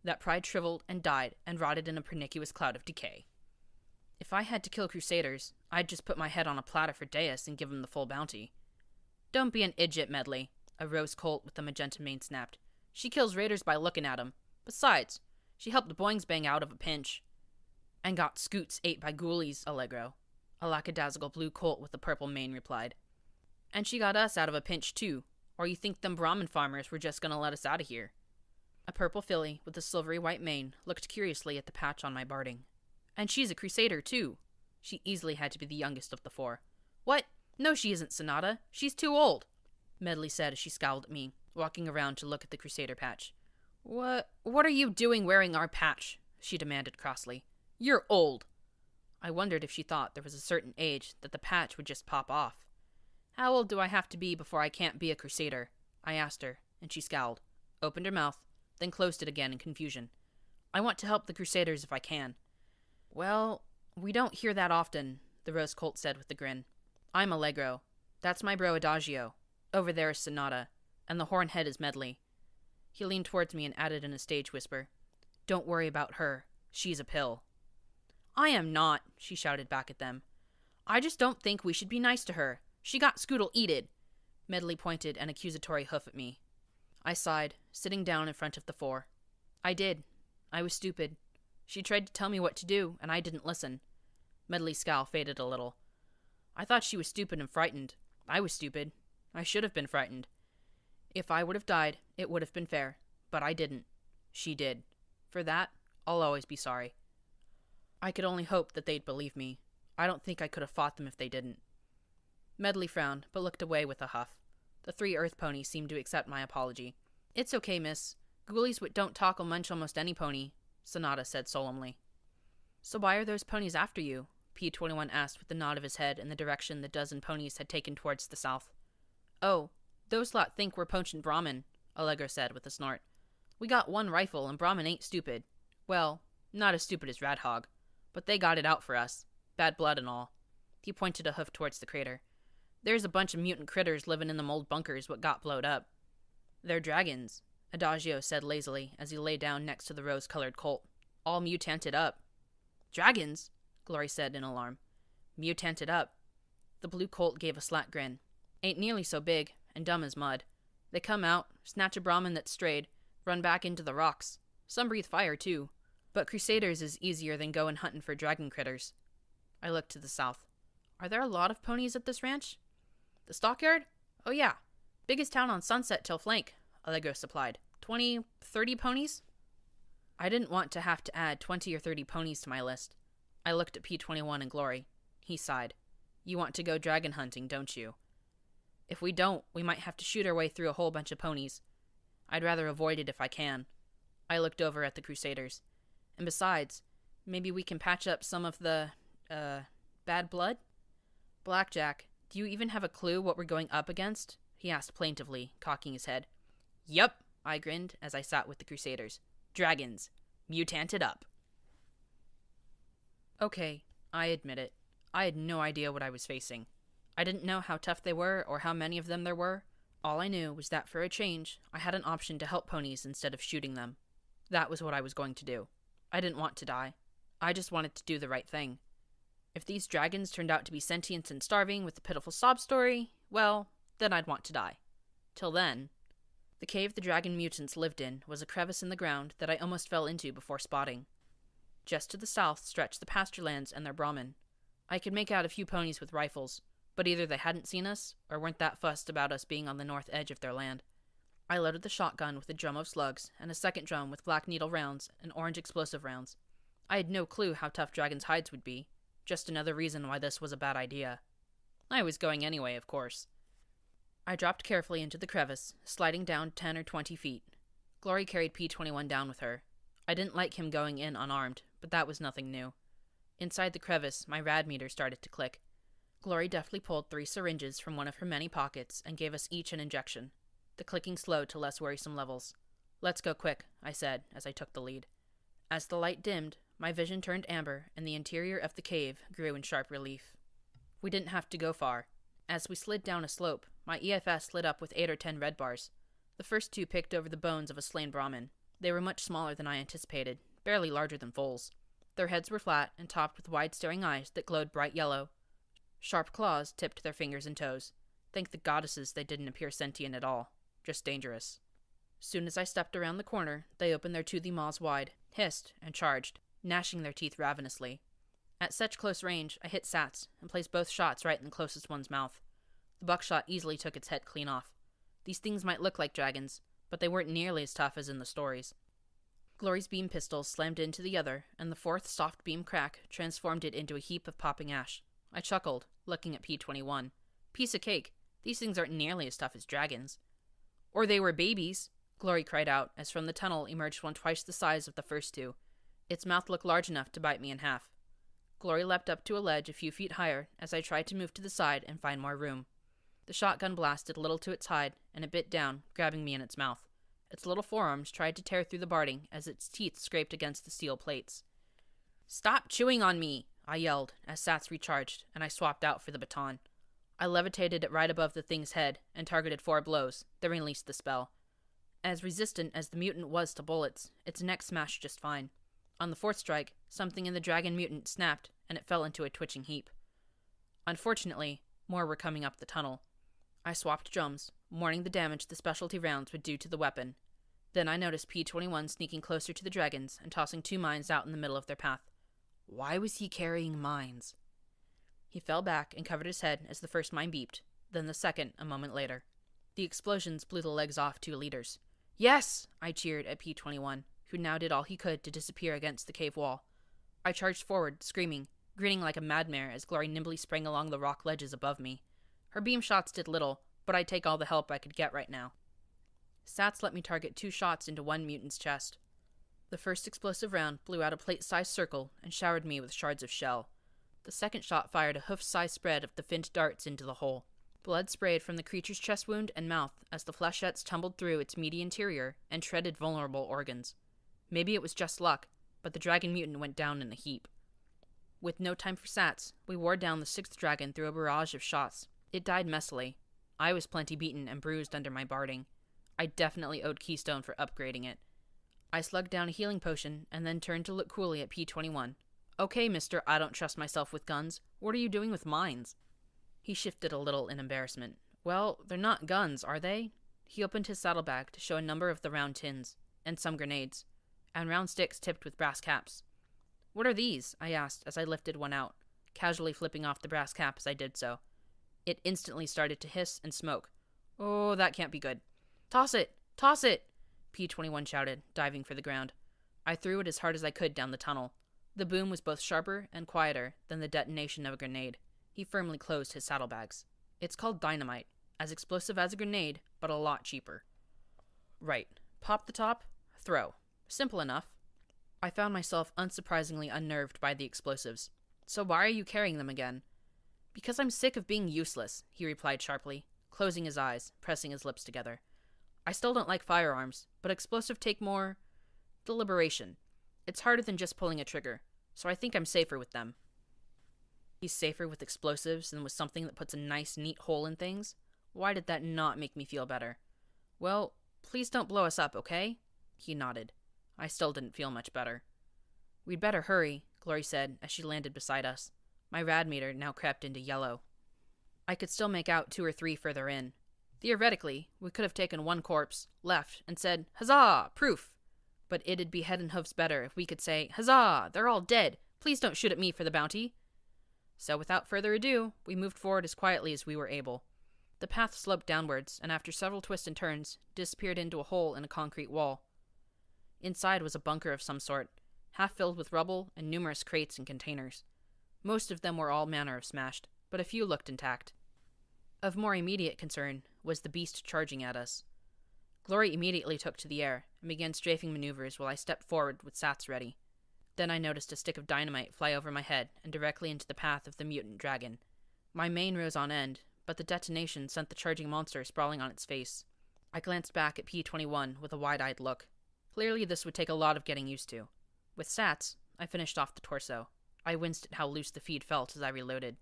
That pride shriveled and died and rotted in a pernicious cloud of decay. If I had to kill Crusaders, I'd just put my head on a platter for Deus and give him the full bounty. Don't be an idiot, Medley, a rose colt with a magenta mane snapped. She kills raiders by looking at 'em. Besides, she helped the Boings bang out of a pinch. And got scoots ate by ghoulies, Allegro, a lackadaisical blue colt with a purple mane replied. And she got us out of a pinch, too. Or you think them Brahmin farmers were just gonna let us out of here? A purple filly with a silvery white mane looked curiously at the patch on my barding. And she's a Crusader, too. She easily had to be the youngest of the four. What? No, she isn't, Sonata. She's too old, Medley said as she scowled at me, walking around to look at the Crusader patch. What are you doing wearing our patch? She demanded crossly. You're old. I wondered if she thought there was a certain age that the patch would just pop off. How old do I have to be before I can't be a Crusader? I asked her, and she scowled, opened her mouth, then closed it again in confusion. I want to help the Crusaders if I can. Well, we don't hear that often, the rose colt said with a grin. I'm Allegro. That's my bro Adagio. Over there is Sonata, and the hornhead is Medley. He leaned towards me and added in a stage whisper, Don't worry about her. She's a pill. I am not, she shouted back at them. I just don't think we should be nice to her. She got scoodle-eated. Medley pointed an accusatory hoof at me. I sighed, sitting down in front of the four. I did. I was stupid. She tried to tell me what to do, and I didn't listen. Medley's scowl faded a little. I thought she was stupid and frightened. I was stupid. I should have been frightened. If I would have died, it would have been fair. But I didn't. She did. For that, I'll always be sorry. I could only hope that they'd believe me. I don't think I could have fought them if they didn't. Medley frowned, but looked away with a huff. The 3 earth ponies seemed to accept my apology. It's okay, miss. Ghoulies don't talk'll munch almost any pony, Sonata said solemnly. So why are those ponies after you? P-21 asked with a nod of his head in the direction the dozen ponies had taken towards the south. Oh, those lot think we're poaching Brahmin, Allegro said with a snort. We got 1 rifle and Brahmin ain't stupid. Well, not as stupid as Radhog, but they got it out for us. Bad blood and all. He pointed a hoof towards the crater. There's a bunch of mutant critters living in them old bunkers what got blowed up. They're dragons, Adagio said lazily as he lay down next to the rose-colored colt. All mutanted up. Dragons? Glory said in alarm. Mutanted up. The blue colt gave a slack grin. Ain't nearly so big, and dumb as mud. They come out, snatch a Brahmin that strayed, run back into the rocks. Some breathe fire, too. But Crusaders is easier than going hunting for dragon critters. I looked to the south. Are there a lot of ponies at this ranch? The stockyard? Oh yeah. Biggest town on Sunset till flank, Allegro supplied. 20, 30 ponies? I didn't want to have to add 20 or 30 ponies to my list. I looked at P-21 and Glory. He sighed. You want to go dragon hunting, don't you? If we don't, we might have to shoot our way through a whole bunch of ponies. I'd rather avoid it if I can. I looked over at the Crusaders. And besides, maybe we can patch up some of the, bad blood? Blackjack, Do you even have a clue what we're going up against? He asked plaintively, cocking his head. Yup, I grinned as I sat with the Crusaders. Dragons. Mutanted up. Okay, I admit it. I had no idea what I was facing. I didn't know how tough they were or how many of them there were. All I knew was that for a change, I had an option to help ponies instead of shooting them. That was what I was going to do. I didn't want to die. I just wanted to do the right thing. If these dragons turned out to be sentient and starving with a pitiful sob story, well, then I'd want to die. Till then, the cave the dragon mutants lived in was a crevice in the ground that I almost fell into before spotting. Just to the south stretched the pasture lands and their Brahmin. I could make out a few ponies with rifles, but either they hadn't seen us or weren't that fussed about us being on the north edge of their land. I loaded the shotgun with a drum of slugs and a second drum with black needle rounds and orange explosive rounds. I had no clue how tough dragons' hides would be. Just another reason why this was a bad idea. I was going anyway, of course. I dropped carefully into the crevice, sliding down 10 or 20 feet. Glory carried P-21 down with her. I didn't like him going in unarmed, but that was nothing new. Inside the crevice, my rad meter started to click. Glory deftly pulled 3 syringes from one of her many pockets and gave us each an injection. The clicking slowed to less worrisome levels. Let's go quick, I said as I took the lead. As the light dimmed, my vision turned amber and the interior of the cave grew in sharp relief. We didn't have to go far. As we slid down a slope, my EFS lit up with 8 or 10 red bars. The first 2 picked over the bones of a slain Brahmin. They were much smaller than I anticipated, barely larger than foals. Their heads were flat and topped with wide staring eyes that glowed bright yellow. Sharp claws tipped their fingers and toes. Thank the goddesses they didn't appear sentient at all. Just dangerous. Soon as I stepped around the corner, they opened their toothy maws wide, hissed, and charged, gnashing their teeth ravenously. At such close range, I hit Sats and placed both shots right in the closest one's mouth. The buckshot easily took its head clean off. These things might look like dragons, but they weren't nearly as tough as in the stories. Glory's beam pistol slammed into the other, and the 4th soft beam crack transformed it into a heap of popping ash. I chuckled, looking at P-21. Piece of cake. These things aren't nearly as tough as dragons. Or they were babies, Glory cried out as from the tunnel emerged one twice the size of the first 2. Its mouth looked large enough to bite me in half. Glory leapt up to a ledge a few feet higher as I tried to move to the side and find more room. The shotgun blasted a little to its hide, and it bit down, grabbing me in its mouth. Its little forearms tried to tear through the barding as its teeth scraped against the steel plates. Stop chewing on me, I yelled as Sats recharged, and I swapped out for the baton. I levitated it right above the thing's head and targeted 4 blows, then released the spell. As resistant as the mutant was to bullets, its neck smashed just fine. On the 4th strike, something in the dragon mutant snapped, and it fell into a twitching heap. Unfortunately, more were coming up the tunnel. I swapped drums, mourning the damage the specialty rounds would do to the weapon. Then I noticed P-21 sneaking closer to the dragons and tossing 2 mines out in the middle of their path. Why was he carrying mines? He fell back and covered his head as the first mine beeped, then the second a moment later. The explosions blew the legs off 2 leaders. Yes! I cheered at P-21, who now did all he could to disappear against the cave wall. I charged forward, screaming, grinning like a madmare as Glory nimbly sprang along the rock ledges above me. Her beam shots did little, but I'd take all the help I could get right now. Sats let me target 2 shots into one mutant's chest. The first explosive round blew out a plate-sized circle and showered me with shards of shell. The second shot fired a hoof-sized spread of the finned darts into the hole. Blood sprayed from the creature's chest wound and mouth as the flechettes tumbled through its meaty interior and shredded vulnerable organs. Maybe it was just luck, but the dragon mutant went down in a heap. With no time for Sats, we wore down the 6th dragon through a barrage of shots. It died messily. I was plenty beaten and bruised under my barding. I definitely owed Keystone for upgrading it. I slugged down a healing potion and then turned to look coolly at P-21. Okay, mister, I don't trust myself with guns. What are you doing with mines? He shifted a little in embarrassment. Well, they're not guns, are they? He opened his saddlebag to show a number of the round tins, and some grenades, and round sticks tipped with brass caps. What are these? I asked as I lifted one out, casually flipping off the brass cap as I did so. It instantly started to hiss and smoke. Oh, that can't be good. Toss it! Toss it! P-21 shouted, diving for the ground. I threw it as hard as I could down the tunnel. The boom was both sharper and quieter than the detonation of a grenade. He firmly closed his saddlebags. It's called dynamite, as explosive as a grenade, but a lot cheaper. Right. Pop the top, throw. Simple enough. I found myself unsurprisingly unnerved by the explosives. So why are you carrying them again? Because I'm sick of being useless, he replied sharply, closing his eyes, pressing his lips together. I still don't like firearms, but explosive take more deliberation. It's harder than just pulling a trigger, so I think I'm safer with them. He's safer with explosives than with something that puts a nice, neat hole in things? Why did that not make me feel better? Well, please don't blow us up, okay? He nodded. I still didn't feel much better. We'd better hurry, Glory said as she landed beside us. My rad meter now crept into yellow. I could still make out 2 or 3 further in. Theoretically, we could have taken one corpse, left, and said, "Huzzah! Proof!" But it'd be head and hooves better if we could say, "Huzzah! They're all dead! Please don't shoot at me for the bounty!" So without further ado, we moved forward as quietly as we were able. The path sloped downwards, and after several twists and turns, disappeared into a hole in a concrete wall. Inside was a bunker of some sort, half filled with rubble and numerous crates and containers. Most of them were all manner of smashed, but a few looked intact. Of more immediate concern was the beast charging at us. Glory immediately took to the air and began strafing maneuvers while I stepped forward with sats ready. Then I noticed a stick of dynamite fly over my head and directly into the path of the mutant dragon. My mane rose on end, but the detonation sent the charging monster sprawling on its face. I glanced back at P-21 with a wide-eyed look. Clearly this would take a lot of getting used to. With sats, I finished off the torso. I winced at how loose the feed felt as I reloaded.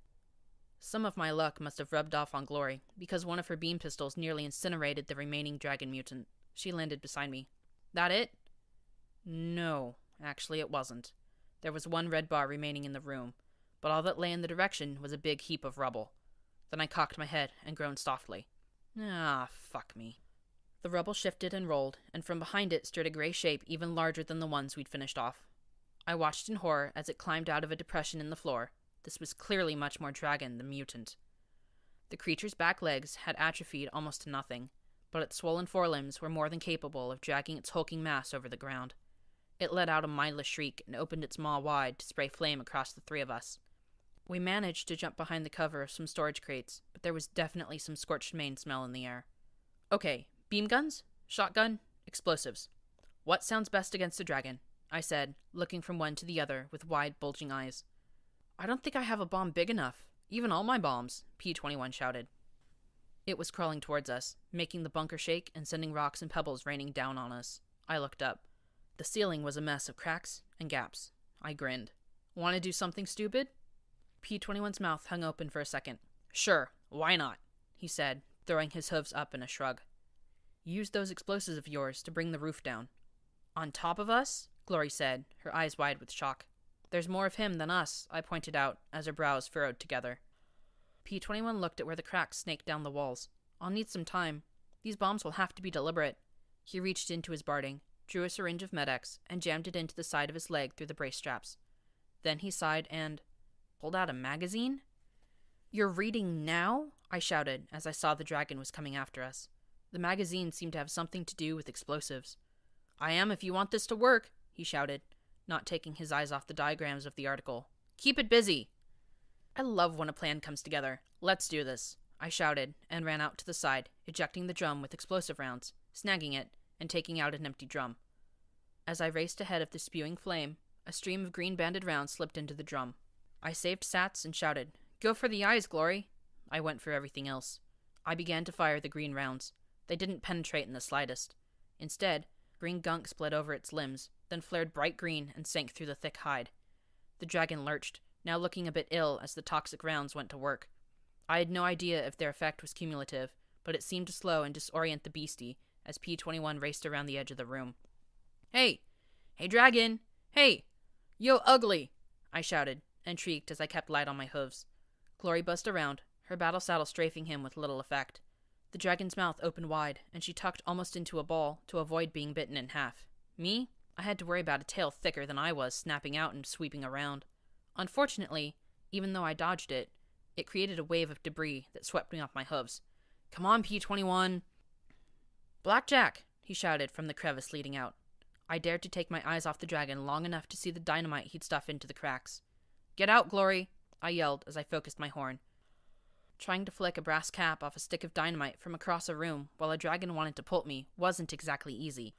Some of my luck must have rubbed off on Glory, because one of her beam pistols nearly incinerated the remaining dragon mutant. She landed beside me. That it? No, actually it wasn't. There was one red bar remaining in the room, but all that lay in the direction was a big heap of rubble. Then I cocked my head and groaned softly. Ah, fuck me. The rubble shifted and rolled, and from behind it stirred a gray shape even larger than the ones we'd finished off. I watched in horror as it climbed out of a depression in the floor. This was clearly much more dragon than mutant. The creature's back legs had atrophied almost to nothing, but its swollen forelimbs were more than capable of dragging its hulking mass over the ground. It let out a mindless shriek and opened its maw wide to spray flame across the 3 of us. We managed to jump behind the cover of some storage crates, but there was definitely some scorched mane smell in the air. Okay, beam guns? Shotgun? Explosives. What sounds best against the dragon? I said, looking from one to the other with wide, bulging eyes. I don't think I have a bomb big enough. Even all my bombs, P-21 shouted. It was crawling towards us, making the bunker shake and sending rocks and pebbles raining down on us. I looked up. The ceiling was a mess of cracks and gaps. I grinned. Want to do something stupid? P-21's mouth hung open for a second. Sure, why not? He said, throwing his hooves up in a shrug. Use those explosives of yours to bring the roof down. On top of us? Glory said, her eyes wide with shock. There's more of him than us, I pointed out, as her brows furrowed together. P-21 looked at where the cracks snaked down the walls. I'll need some time. These bombs will have to be deliberate. He reached into his barding, drew a syringe of Med-X, and jammed it into the side of his leg through the brace straps. Then he sighed and pulled out a magazine? You're reading now? I shouted as I saw the dragon was coming after us. The magazine seemed to have something to do with explosives. I am if you want this to work, he shouted, not taking his eyes off the diagrams of the article. Keep it busy! I love when a plan comes together. Let's do this, I shouted, and ran out to the side, ejecting the drum with explosive rounds, snagging it, and taking out an empty drum. As I raced ahead of the spewing flame, a stream of green-banded rounds slipped into the drum. I saved sats and shouted, Go for the eyes, Glory! I went for everything else. I began to fire the green rounds. They didn't penetrate in the slightest. Instead, green gunk split over its limbs, then flared bright green and sank through the thick hide. The dragon lurched, now looking a bit ill as the toxic rounds went to work. I had no idea if their effect was cumulative, but it seemed to slow and disorient the beastie as P-21 raced around the edge of the room. Hey! Hey, dragon! Hey! Yo, ugly! I shouted, and shrieked as I kept light on my hooves. Glory buzzed around, her battle saddle strafing him with little effect. The dragon's mouth opened wide, and she tucked almost into a ball to avoid being bitten in half. Me? I had to worry about a tail thicker than I was snapping out and sweeping around. Unfortunately, even though I dodged it, it created a wave of debris that swept me off my hooves. Come on, P-21! Blackjack! He shouted from the crevice leading out. I dared to take my eyes off the dragon long enough to see the dynamite he'd stuff into the cracks. Get out, Glory! I yelled as I focused my horn. Trying to flick a brass cap off a stick of dynamite from across a room while a dragon wanted to pult me wasn't exactly easy.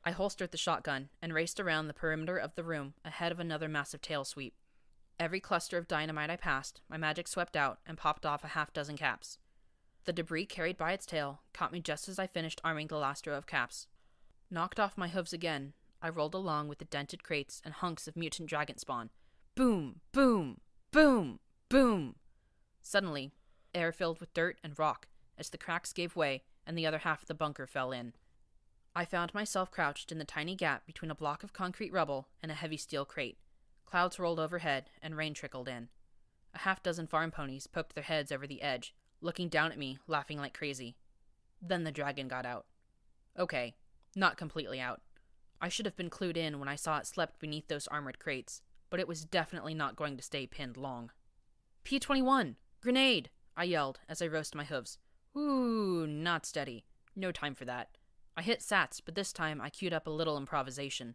I holstered the shotgun and raced around the perimeter of the room ahead of another massive tail sweep. Every cluster of dynamite I passed, my magic swept out and popped off a half-dozen caps. The debris carried by its tail caught me just as I finished arming the last row of caps. Knocked off my hooves again, I rolled along with the dented crates and hunks of mutant dragon spawn. Boom, boom, boom, boom. Suddenly, air filled with dirt and rock as the cracks gave way and the other half of the bunker fell in. I found myself crouched in the tiny gap between a block of concrete rubble and a heavy steel crate. Clouds rolled overhead and rain trickled in. A half-dozen farm ponies poked their heads over the edge, looking down at me, laughing like crazy. Then the dragon got out. Okay, not completely out. I should have been clued in when I saw it slept beneath those armored crates, but it was definitely not going to stay pinned long. P-21! Grenade! I yelled as I roasted my hooves. Ooh, not steady. No time for that. I hit Sats, but this time I queued up a little improvisation.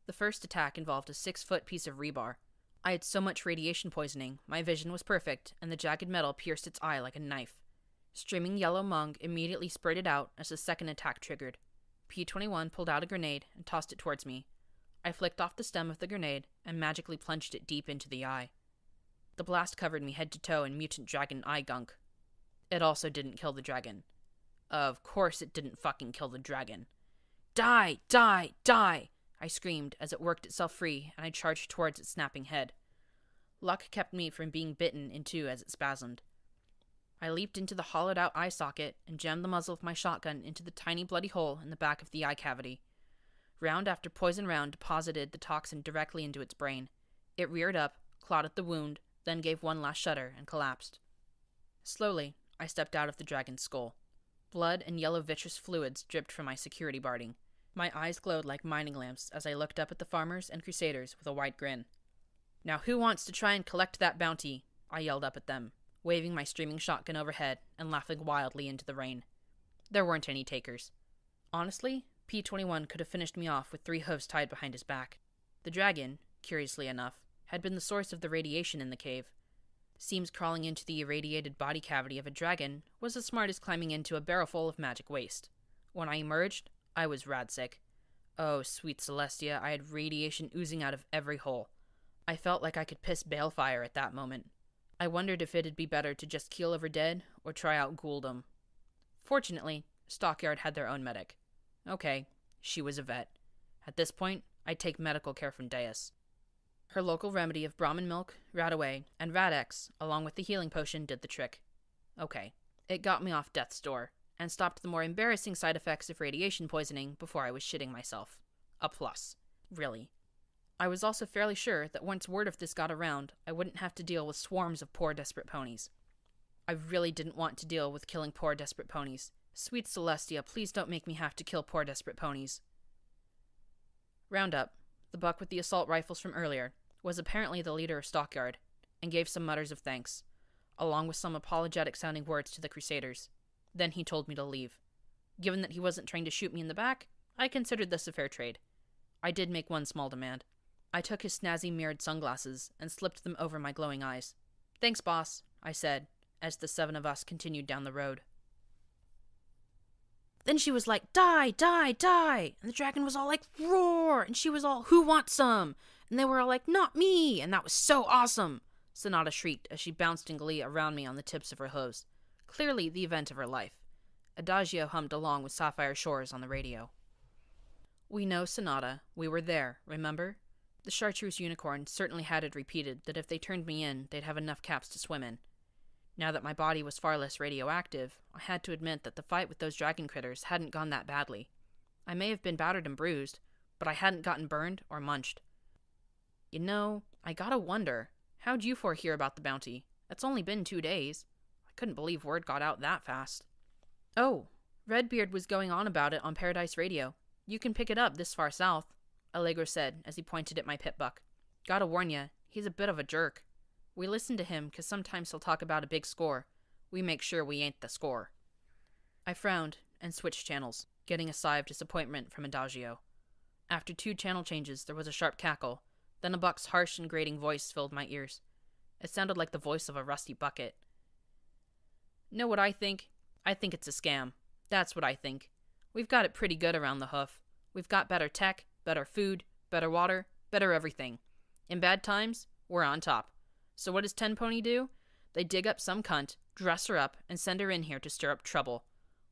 The first attack involved a 6-foot piece of rebar. I had so much radiation poisoning, my vision was perfect, and the jagged metal pierced its eye like a knife. Streaming yellow mung immediately spurted out as the second attack triggered. P-21 pulled out a grenade and tossed it towards me. I flicked off the stem of the grenade and magically plunged it deep into the eye. The blast covered me head to toe in mutant dragon eye gunk. It also didn't kill the dragon. Of course it didn't fucking kill the dragon. Die! Die! Die! I screamed as it worked itself free and I charged towards its snapping head. Luck kept me from being bitten in two as it spasmed. I leaped into the hollowed-out eye socket and jammed the muzzle of my shotgun into the tiny bloody hole in the back of the eye cavity. Round after poison round deposited the toxin directly into its brain. It reared up, clawed at the wound, then gave one last shudder and collapsed. Slowly, I stepped out of the dragon's skull. Blood and yellow vitreous fluids dripped from my security barding. My eyes glowed like mining lamps as I looked up at the farmers and crusaders with a wide grin. Now who wants to try and collect that bounty? I yelled up at them, waving my streaming shotgun overhead and laughing wildly into the rain. There weren't any takers. Honestly, P-21 could have finished me off with 3 hooves tied behind his back. The dragon, curiously enough, had been the source of the radiation in the cave. Seems crawling into the irradiated body cavity of a dragon was as smart as climbing into a barrel full of magic waste. When I emerged, I was radsick. Oh, sweet Celestia, I had radiation oozing out of every hole. I felt like I could piss balefire at that moment. I wondered if it'd be better to just keel over dead or try out ghouldom. Fortunately, Stockyard had their own medic. Okay, she was a vet. At this point, I'd take medical care from Deus. Her local remedy of Brahmin milk, Radaway, and Radex, along with the healing potion, did the trick. Okay, it got me off death's door, and stopped the more embarrassing side effects of radiation poisoning before I was shitting myself. A plus. Really. I was also fairly sure that once word of this got around, I wouldn't have to deal with swarms of poor desperate ponies. I really didn't want to deal with killing poor desperate ponies. Sweet Celestia, please don't make me have to kill poor desperate ponies. Roundup, the buck with the assault rifles from earlier, was apparently the leader of Stockyard, and gave some mutters of thanks, along with some apologetic-sounding words to the Crusaders. Then he told me to leave. Given that he wasn't trying to shoot me in the back, I considered this a fair trade. I did make one small demand. I took his snazzy mirrored sunglasses and slipped them over my glowing eyes. "Thanks, boss," I said, as the 7 of us continued down the road. Then she was like, "Die, die, die!" And the dragon was all like, "Roar!" And she was all, "Who wants some?" And they were all like, "Not me!" And that was so awesome! Sonata shrieked as she bounced in glee around me on the tips of her hooves. Clearly the event of her life. Adagio hummed along with Sapphire Shores on the radio. "We know, Sonata. We were there, remember?" The chartreuse unicorn certainly had it repeated that if they turned me in, they'd have enough caps to swim in. Now that my body was far less radioactive, I had to admit that the fight with those dragon critters hadn't gone that badly. I may have been battered and bruised, but I hadn't gotten burned or munched. You know, I gotta wonder, how'd you four hear about the bounty? It's only been 2 days. I couldn't believe word got out that fast. "Oh, Redbeard was going on about it on Paradise Radio. You can pick it up this far south," Allegro said as he pointed at my pit buck. "Gotta warn ya, he's a bit of a jerk. We listen to him 'cause sometimes he'll talk about a big score. We make sure we ain't the score." I frowned and switched channels, getting a sigh of disappointment from Adagio. After 2 channel changes, there was a sharp cackle. Then a buck's harsh and grating voice filled my ears. It sounded like the voice of a rusty bucket. "Know what I think? I think it's a scam. That's what I think. We've got it pretty good around the hoof. We've got better tech, better food, better water, better everything. In bad times, we're on top. So what does 10 Pony do? They dig up some cunt, dress her up, and send her in here to stir up trouble.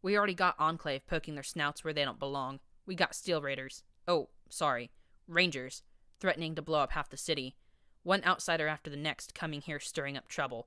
We already got Enclave poking their snouts where they don't belong. We got Steel Raiders. Oh, sorry. Rangers. Threatening to blow up half the city. One outsider after the next coming here stirring up trouble.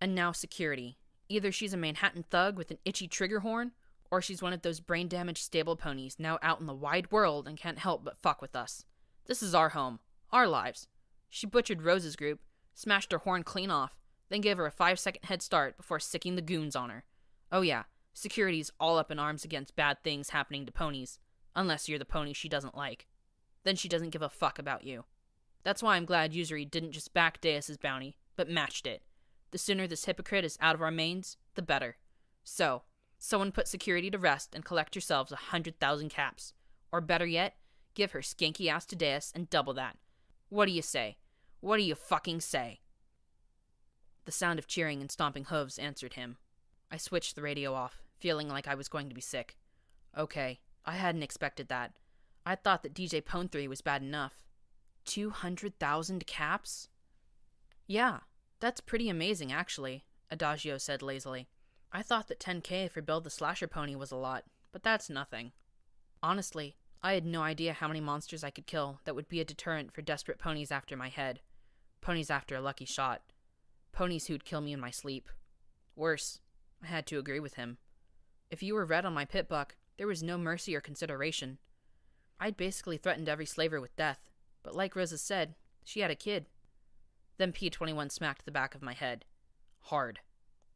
And now security. Either she's a Manhattan thug with an itchy trigger horn, or she's one of those brain-damaged stable ponies now out in the wide world and can't help but fuck with us. This is our home. Our lives. She butchered Rose's group, smashed her horn clean off, then gave her a 5-second head start before sicking the goons on her. Oh yeah, security's all up in arms against bad things happening to ponies, unless you're the pony she doesn't like. Then she doesn't give a fuck about you. That's why I'm glad Usury didn't just back Deus's bounty, but matched it. The sooner this hypocrite is out of our mains, the better. So, someone put security to rest and collect yourselves 100,000 caps. Or better yet, give her skanky ass to Deus and double that. What do you say? What do you fucking say? The sound of cheering and stomping hooves answered him. I switched the radio off, feeling like I was going to be sick. Okay, I hadn't expected that. I thought that DJ Pone 3 was bad enough. 200,000 caps? Yeah, that's pretty amazing, actually, Adagio said lazily. I thought that 10K for Build the Slasher Pony was a lot, but that's nothing. Honestly, I had no idea how many monsters I could kill that would be a deterrent for desperate ponies after my head. Ponies after a lucky shot. Ponies who'd kill me in my sleep. Worse, I had to agree with him. If you were red on my pit buck, there was no mercy or consideration. I'd basically threatened every slaver with death, but like Rosa said, she had a kid. Then P21 smacked the back of my head. Hard.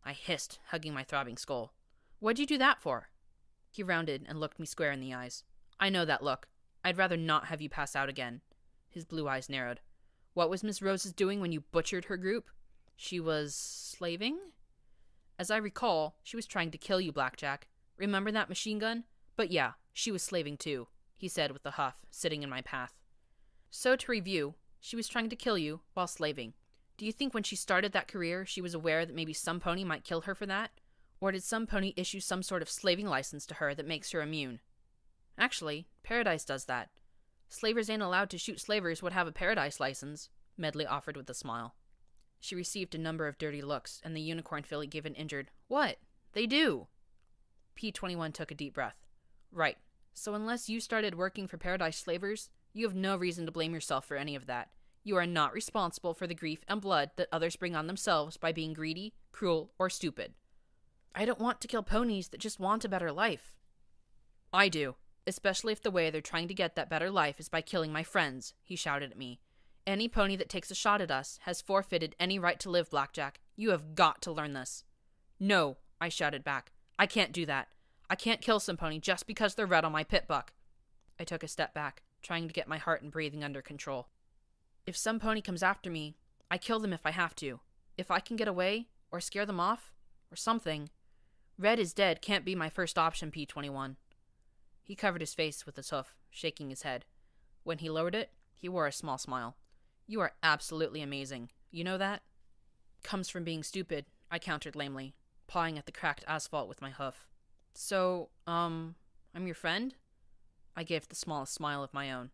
I hissed, hugging my throbbing skull. What'd you do that for? He rounded and looked me square in the eyes. I know that look. I'd rather not have you pass out again. His blue eyes narrowed. What was Miss Rose's doing when you butchered her group? She was slaving? As I recall, she was trying to kill you, Blackjack. Remember that machine gun? But yeah, she was slaving too, he said with a huff, sitting in my path. So to review, she was trying to kill you while slaving. Do you think when she started that career, she was aware that maybe some pony might kill her for that? Or did some pony issue some sort of slaving license to her that makes her immune? Actually, Paradise does that. Slavers ain't allowed to shoot slavers would have a Paradise license, Medley offered with a smile. She received a number of dirty looks, and the unicorn filly gave an injured, "What? They do." P21 took a deep breath. Right. So unless you started working for Paradise slavers, you have no reason to blame yourself for any of that. You are not responsible for the grief and blood that others bring on themselves by being greedy, cruel, or stupid. I don't want to kill ponies that just want a better life. I do, especially if the way they're trying to get that better life is by killing my friends, he shouted at me. Any pony that takes a shot at us has forfeited any right to live, Blackjack. You have got to learn this. No, I shouted back. I can't do that. I can't kill some pony just because they're red on my pit buck. I took a step back, trying to get my heart and breathing under control. If some pony comes after me, I kill them if I have to. If I can get away, or scare them off, or something. Red is dead can't be my first option, P21. He covered his face with his hoof, shaking his head. When he lowered it, he wore a small smile. You are absolutely amazing. You know that? Comes from being stupid, I countered lamely, pawing at the cracked asphalt with my hoof. So, I'm your friend? I gave the smallest smile of my own.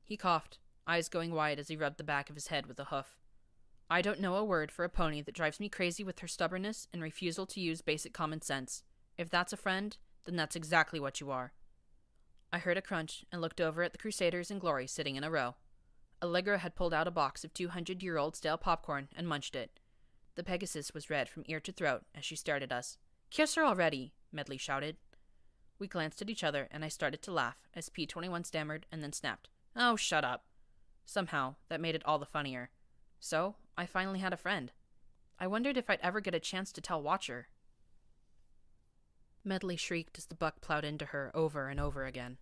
He coughed, eyes going wide as he rubbed the back of his head with a hoof. I don't know a word for a pony that drives me crazy with her stubbornness and refusal to use basic common sense. If that's a friend, then that's exactly what you are. I heard a crunch and looked over at the Crusaders in glory sitting in a row. Allegra had pulled out a box of 200-year-old stale popcorn and munched it. The Pegasus was red from ear to throat as she stared at us. Kiss her already, Medley shouted. We glanced at each other and I started to laugh as P21 stammered and then snapped. Oh, shut up. Somehow, that made it all the funnier. So, I finally had a friend. I wondered if I'd ever get a chance to tell Watcher. Medley shrieked as the buck plowed into her over and over again.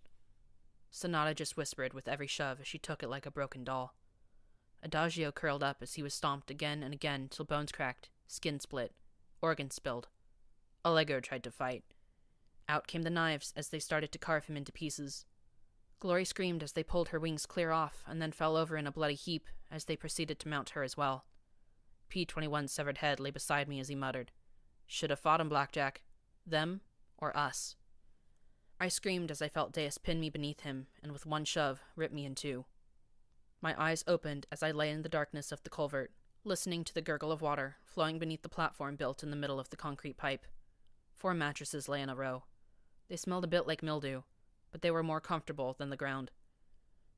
Sonata just whispered with every shove as she took it like a broken doll. Adagio curled up as he was stomped again and again till bones cracked, skin split, organs spilled. Allegro tried to fight. Out came the knives as they started to carve him into pieces. Glory screamed as they pulled her wings clear off and then fell over in a bloody heap as they proceeded to mount her as well. P21's severed head lay beside me as he muttered, Should have fought him, Blackjack. Them or us. I screamed as I felt Deus pin me beneath him and with one shove rip me in two. My eyes opened as I lay in the darkness of the culvert, listening to the gurgle of water flowing beneath the platform built in the middle of the concrete pipe. 4 mattresses lay in a row. They smelled a bit like mildew, but they were more comfortable than the ground.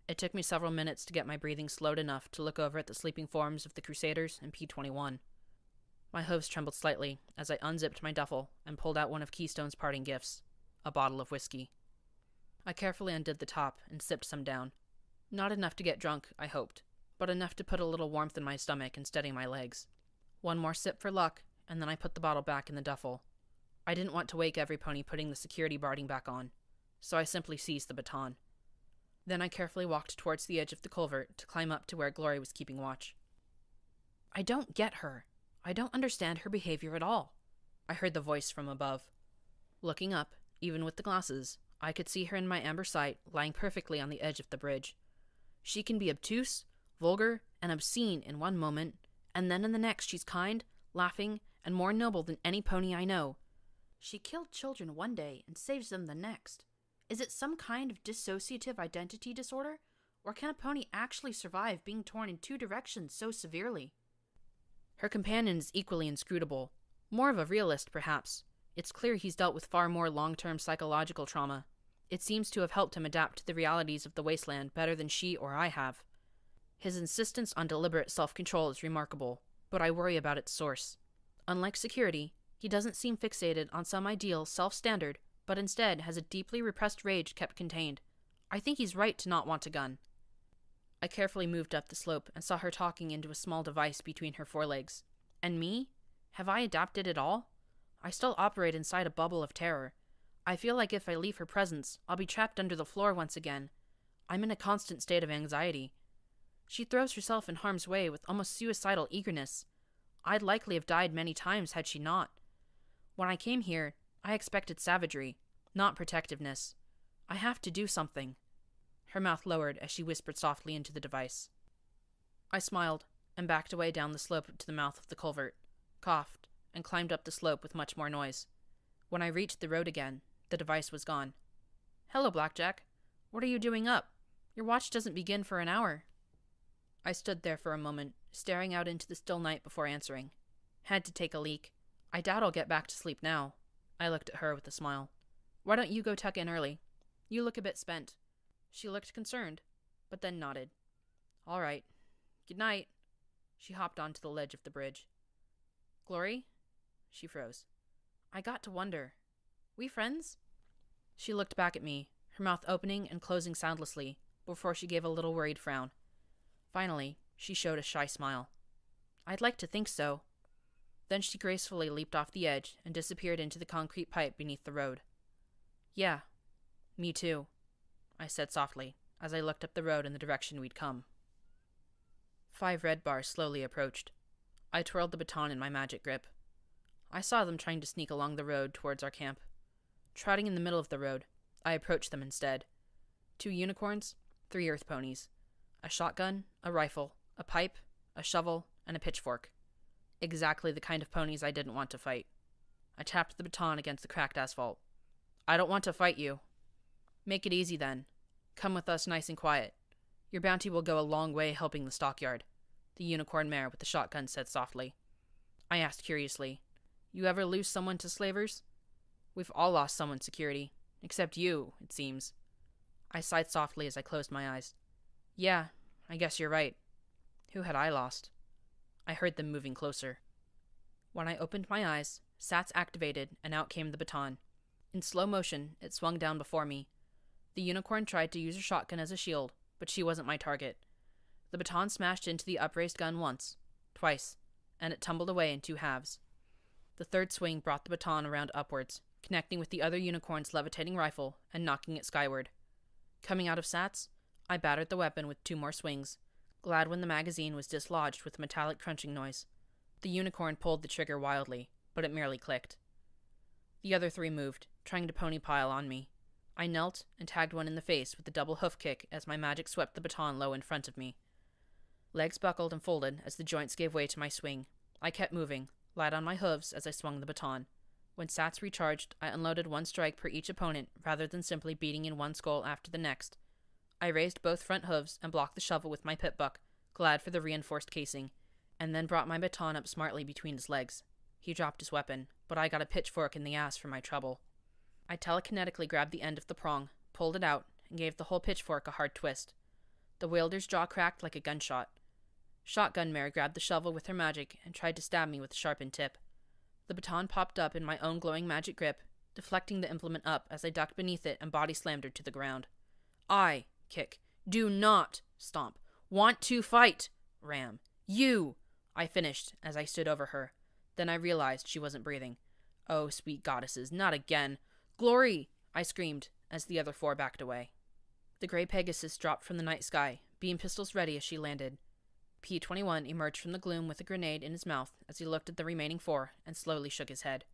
It took me several minutes to get my breathing slowed enough to look over at the sleeping forms of the Crusaders and P-21. My hooves trembled slightly as I unzipped my duffel and pulled out one of Keystone's parting gifts, a bottle of whiskey. I carefully undid the top and sipped some down. Not enough to get drunk, I hoped, but enough to put a little warmth in my stomach and steady my legs. One more sip for luck, and then I put the bottle back in the duffel. I didn't want to wake every pony putting the security barding back on, so I simply seized the baton. Then I carefully walked towards the edge of the culvert to climb up to where Glory was keeping watch. I don't get her. I don't understand her behavior at all, I heard the voice from above. Looking up, even with the glasses, I could see her in my amber sight lying perfectly on the edge of the bridge. She can be obtuse, vulgar, and obscene in one moment, and then in the next she's kind, laughing, and more noble than any pony I know. She killed children one day and saves them the next. Is it some kind of dissociative identity disorder? Or can a pony actually survive being torn in 2 directions so severely? Her companion is equally inscrutable. More of a realist, perhaps. It's clear he's dealt with far more long-term psychological trauma. It seems to have helped him adapt to the realities of the wasteland better than she or I have. His insistence on deliberate self-control is remarkable, but I worry about its source. Unlike security, he doesn't seem fixated on some ideal self-standard, but instead has a deeply repressed rage kept contained. I think he's right to not want a gun. I carefully moved up the slope and saw her talking into a small device between her forelegs. And me? Have I adapted at all? I still operate inside a bubble of terror. I feel like if I leave her presence, I'll be trapped under the floor once again. I'm in a constant state of anxiety. She throws herself in harm's way with almost suicidal eagerness. I'd likely have died many times had she not. When I came here, I expected savagery, not protectiveness. I have to do something. Her mouth lowered as she whispered softly into the device. I smiled and backed away down the slope to the mouth of the culvert, coughed, and climbed up the slope with much more noise. When I reached the road again, the device was gone. Hello, Blackjack. What are you doing up? Your watch doesn't begin for an hour. I stood there for a moment, staring out into the still night before answering. Had to take a leak. I doubt I'll get back to sleep now. I looked at her with a smile. Why don't you go tuck in early? You look a bit spent. She looked concerned, but then nodded. All right. Good night. She hopped onto the ledge of the bridge. Glory? She froze. I got to wonder. We friends? She looked back at me, her mouth opening and closing soundlessly, before she gave a little worried frown. Finally, she showed a shy smile. I'd like to think so. Then she gracefully leaped off the edge and disappeared into the concrete pipe beneath the road. Yeah, me too, I said softly, as I looked up the road in the direction we'd come. 5 red bars slowly approached. I twirled the baton in my magic grip. I saw them trying to sneak along the road towards our camp. Trotting in the middle of the road, I approached them instead. 2 unicorns, 3 earth ponies. A shotgun, a rifle, a pipe, a shovel, and a pitchfork. Exactly the kind of ponies I didn't want to fight. I tapped the baton against the cracked asphalt. I don't want to fight you. Make it easy then. Come with us nice and quiet. Your bounty will go a long way helping the stockyard, the unicorn mare with the shotgun said softly. I asked curiously, You ever lose someone to slavers? We've all lost someone, security. Except you, it seems. I sighed softly as I closed my eyes. Yeah, I guess you're right. Who had I lost? I heard them moving closer. When I opened my eyes, SATs activated, and out came the baton. In slow motion, it swung down before me. The unicorn tried to use her shotgun as a shield, but she wasn't my target. The baton smashed into the upraised gun once, twice, and it tumbled away in 2 halves. The third swing brought the baton around upwards, connecting with the other unicorn's levitating rifle and knocking it skyward. Coming out of SATs, I battered the weapon with 2 more swings, glad when the magazine was dislodged with a metallic crunching noise. The unicorn pulled the trigger wildly, but it merely clicked. The other 3 moved, trying to pony pile on me. I knelt and tagged one in the face with a double hoof kick as my magic swept the baton low in front of me. Legs buckled and folded as the joints gave way to my swing. I kept moving, light on my hooves as I swung the baton. When SATs recharged, I unloaded 1 strike per each opponent rather than simply beating in one skull after the next. I raised both front hooves and blocked the shovel with my pip buck, glad for the reinforced casing. and then brought my baton up smartly between his legs. He dropped his weapon, but I got a pitchfork in the ass for my trouble. I telekinetically grabbed the end of the prong, pulled it out, and gave the whole pitchfork a hard twist. The wielder's jaw cracked like a gunshot. Shotgun Mare grabbed the shovel with her magic and tried to stab me with the sharpened tip. The baton popped up in my own glowing magic grip, deflecting the implement up as I ducked beneath it and body slammed her to the ground. I, kick, do not, stomp, want to fight, ram, you, I finished as I stood over her. Then I realized she wasn't breathing. Oh, sweet goddesses, not again. Glory, I screamed as the other 4 backed away. The gray Pegasus dropped from the night sky, beam pistols ready as she landed. P-21 emerged from the gloom with a grenade in his mouth as he looked at the remaining 4 and slowly shook his head.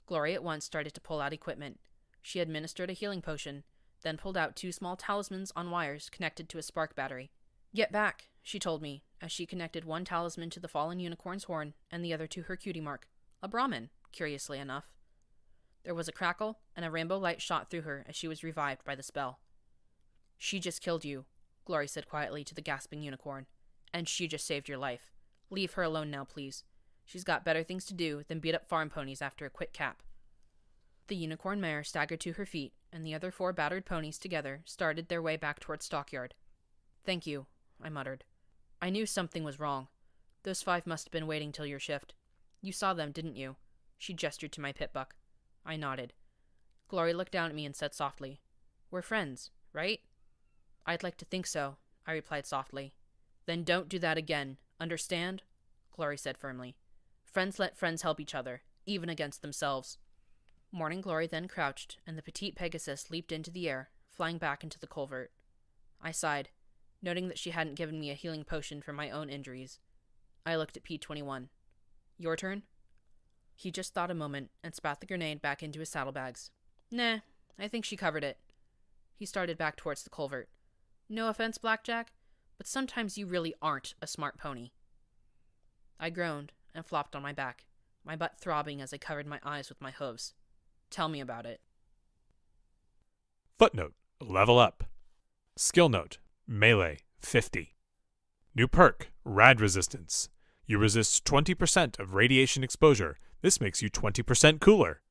Glory at once started to pull out equipment. She administered a healing potion, then pulled out 2 small talismans on wires connected to a spark battery. Get back, she told me, as she connected one talisman to the fallen unicorn's horn and the other to her cutie mark, a Brahmin, curiously enough. There was a crackle, and a rainbow light shot through her as she was revived by the spell. She just killed you, Glory said quietly to the gasping unicorn. And she just saved your life. Leave her alone now, please. She's got better things to do than beat up farm ponies after a quick cap. The unicorn mare staggered to her feet, and the other 4 battered ponies together started their way back towards Stockyard. Thank you, I muttered. I knew something was wrong. Those 5 must have been waiting till your shift. You saw them, didn't you? She gestured to my pitbuck. I nodded. Glory looked down at me and said softly, We're friends, right? I'd like to think so, I replied softly. Then don't do that again, understand? Glory said firmly. Friends let friends help each other, even against themselves. Morning Glory then crouched, and the petite Pegasus leaped into the air, flying back into the culvert. I sighed, noting that she hadn't given me a healing potion for my own injuries. I looked at P-21. Your turn? He just thought a moment and spat the grenade back into his saddlebags. Nah, I think she covered it. He started back towards the culvert. No offense, Blackjack, but sometimes you really aren't a smart pony. I groaned and flopped on my back, my butt throbbing as I covered my eyes with my hooves. Tell me about it. Footnote, level up. Skill note, melee, 50. New perk, rad resistance. You resist 20% of radiation exposure. This makes you 20% cooler.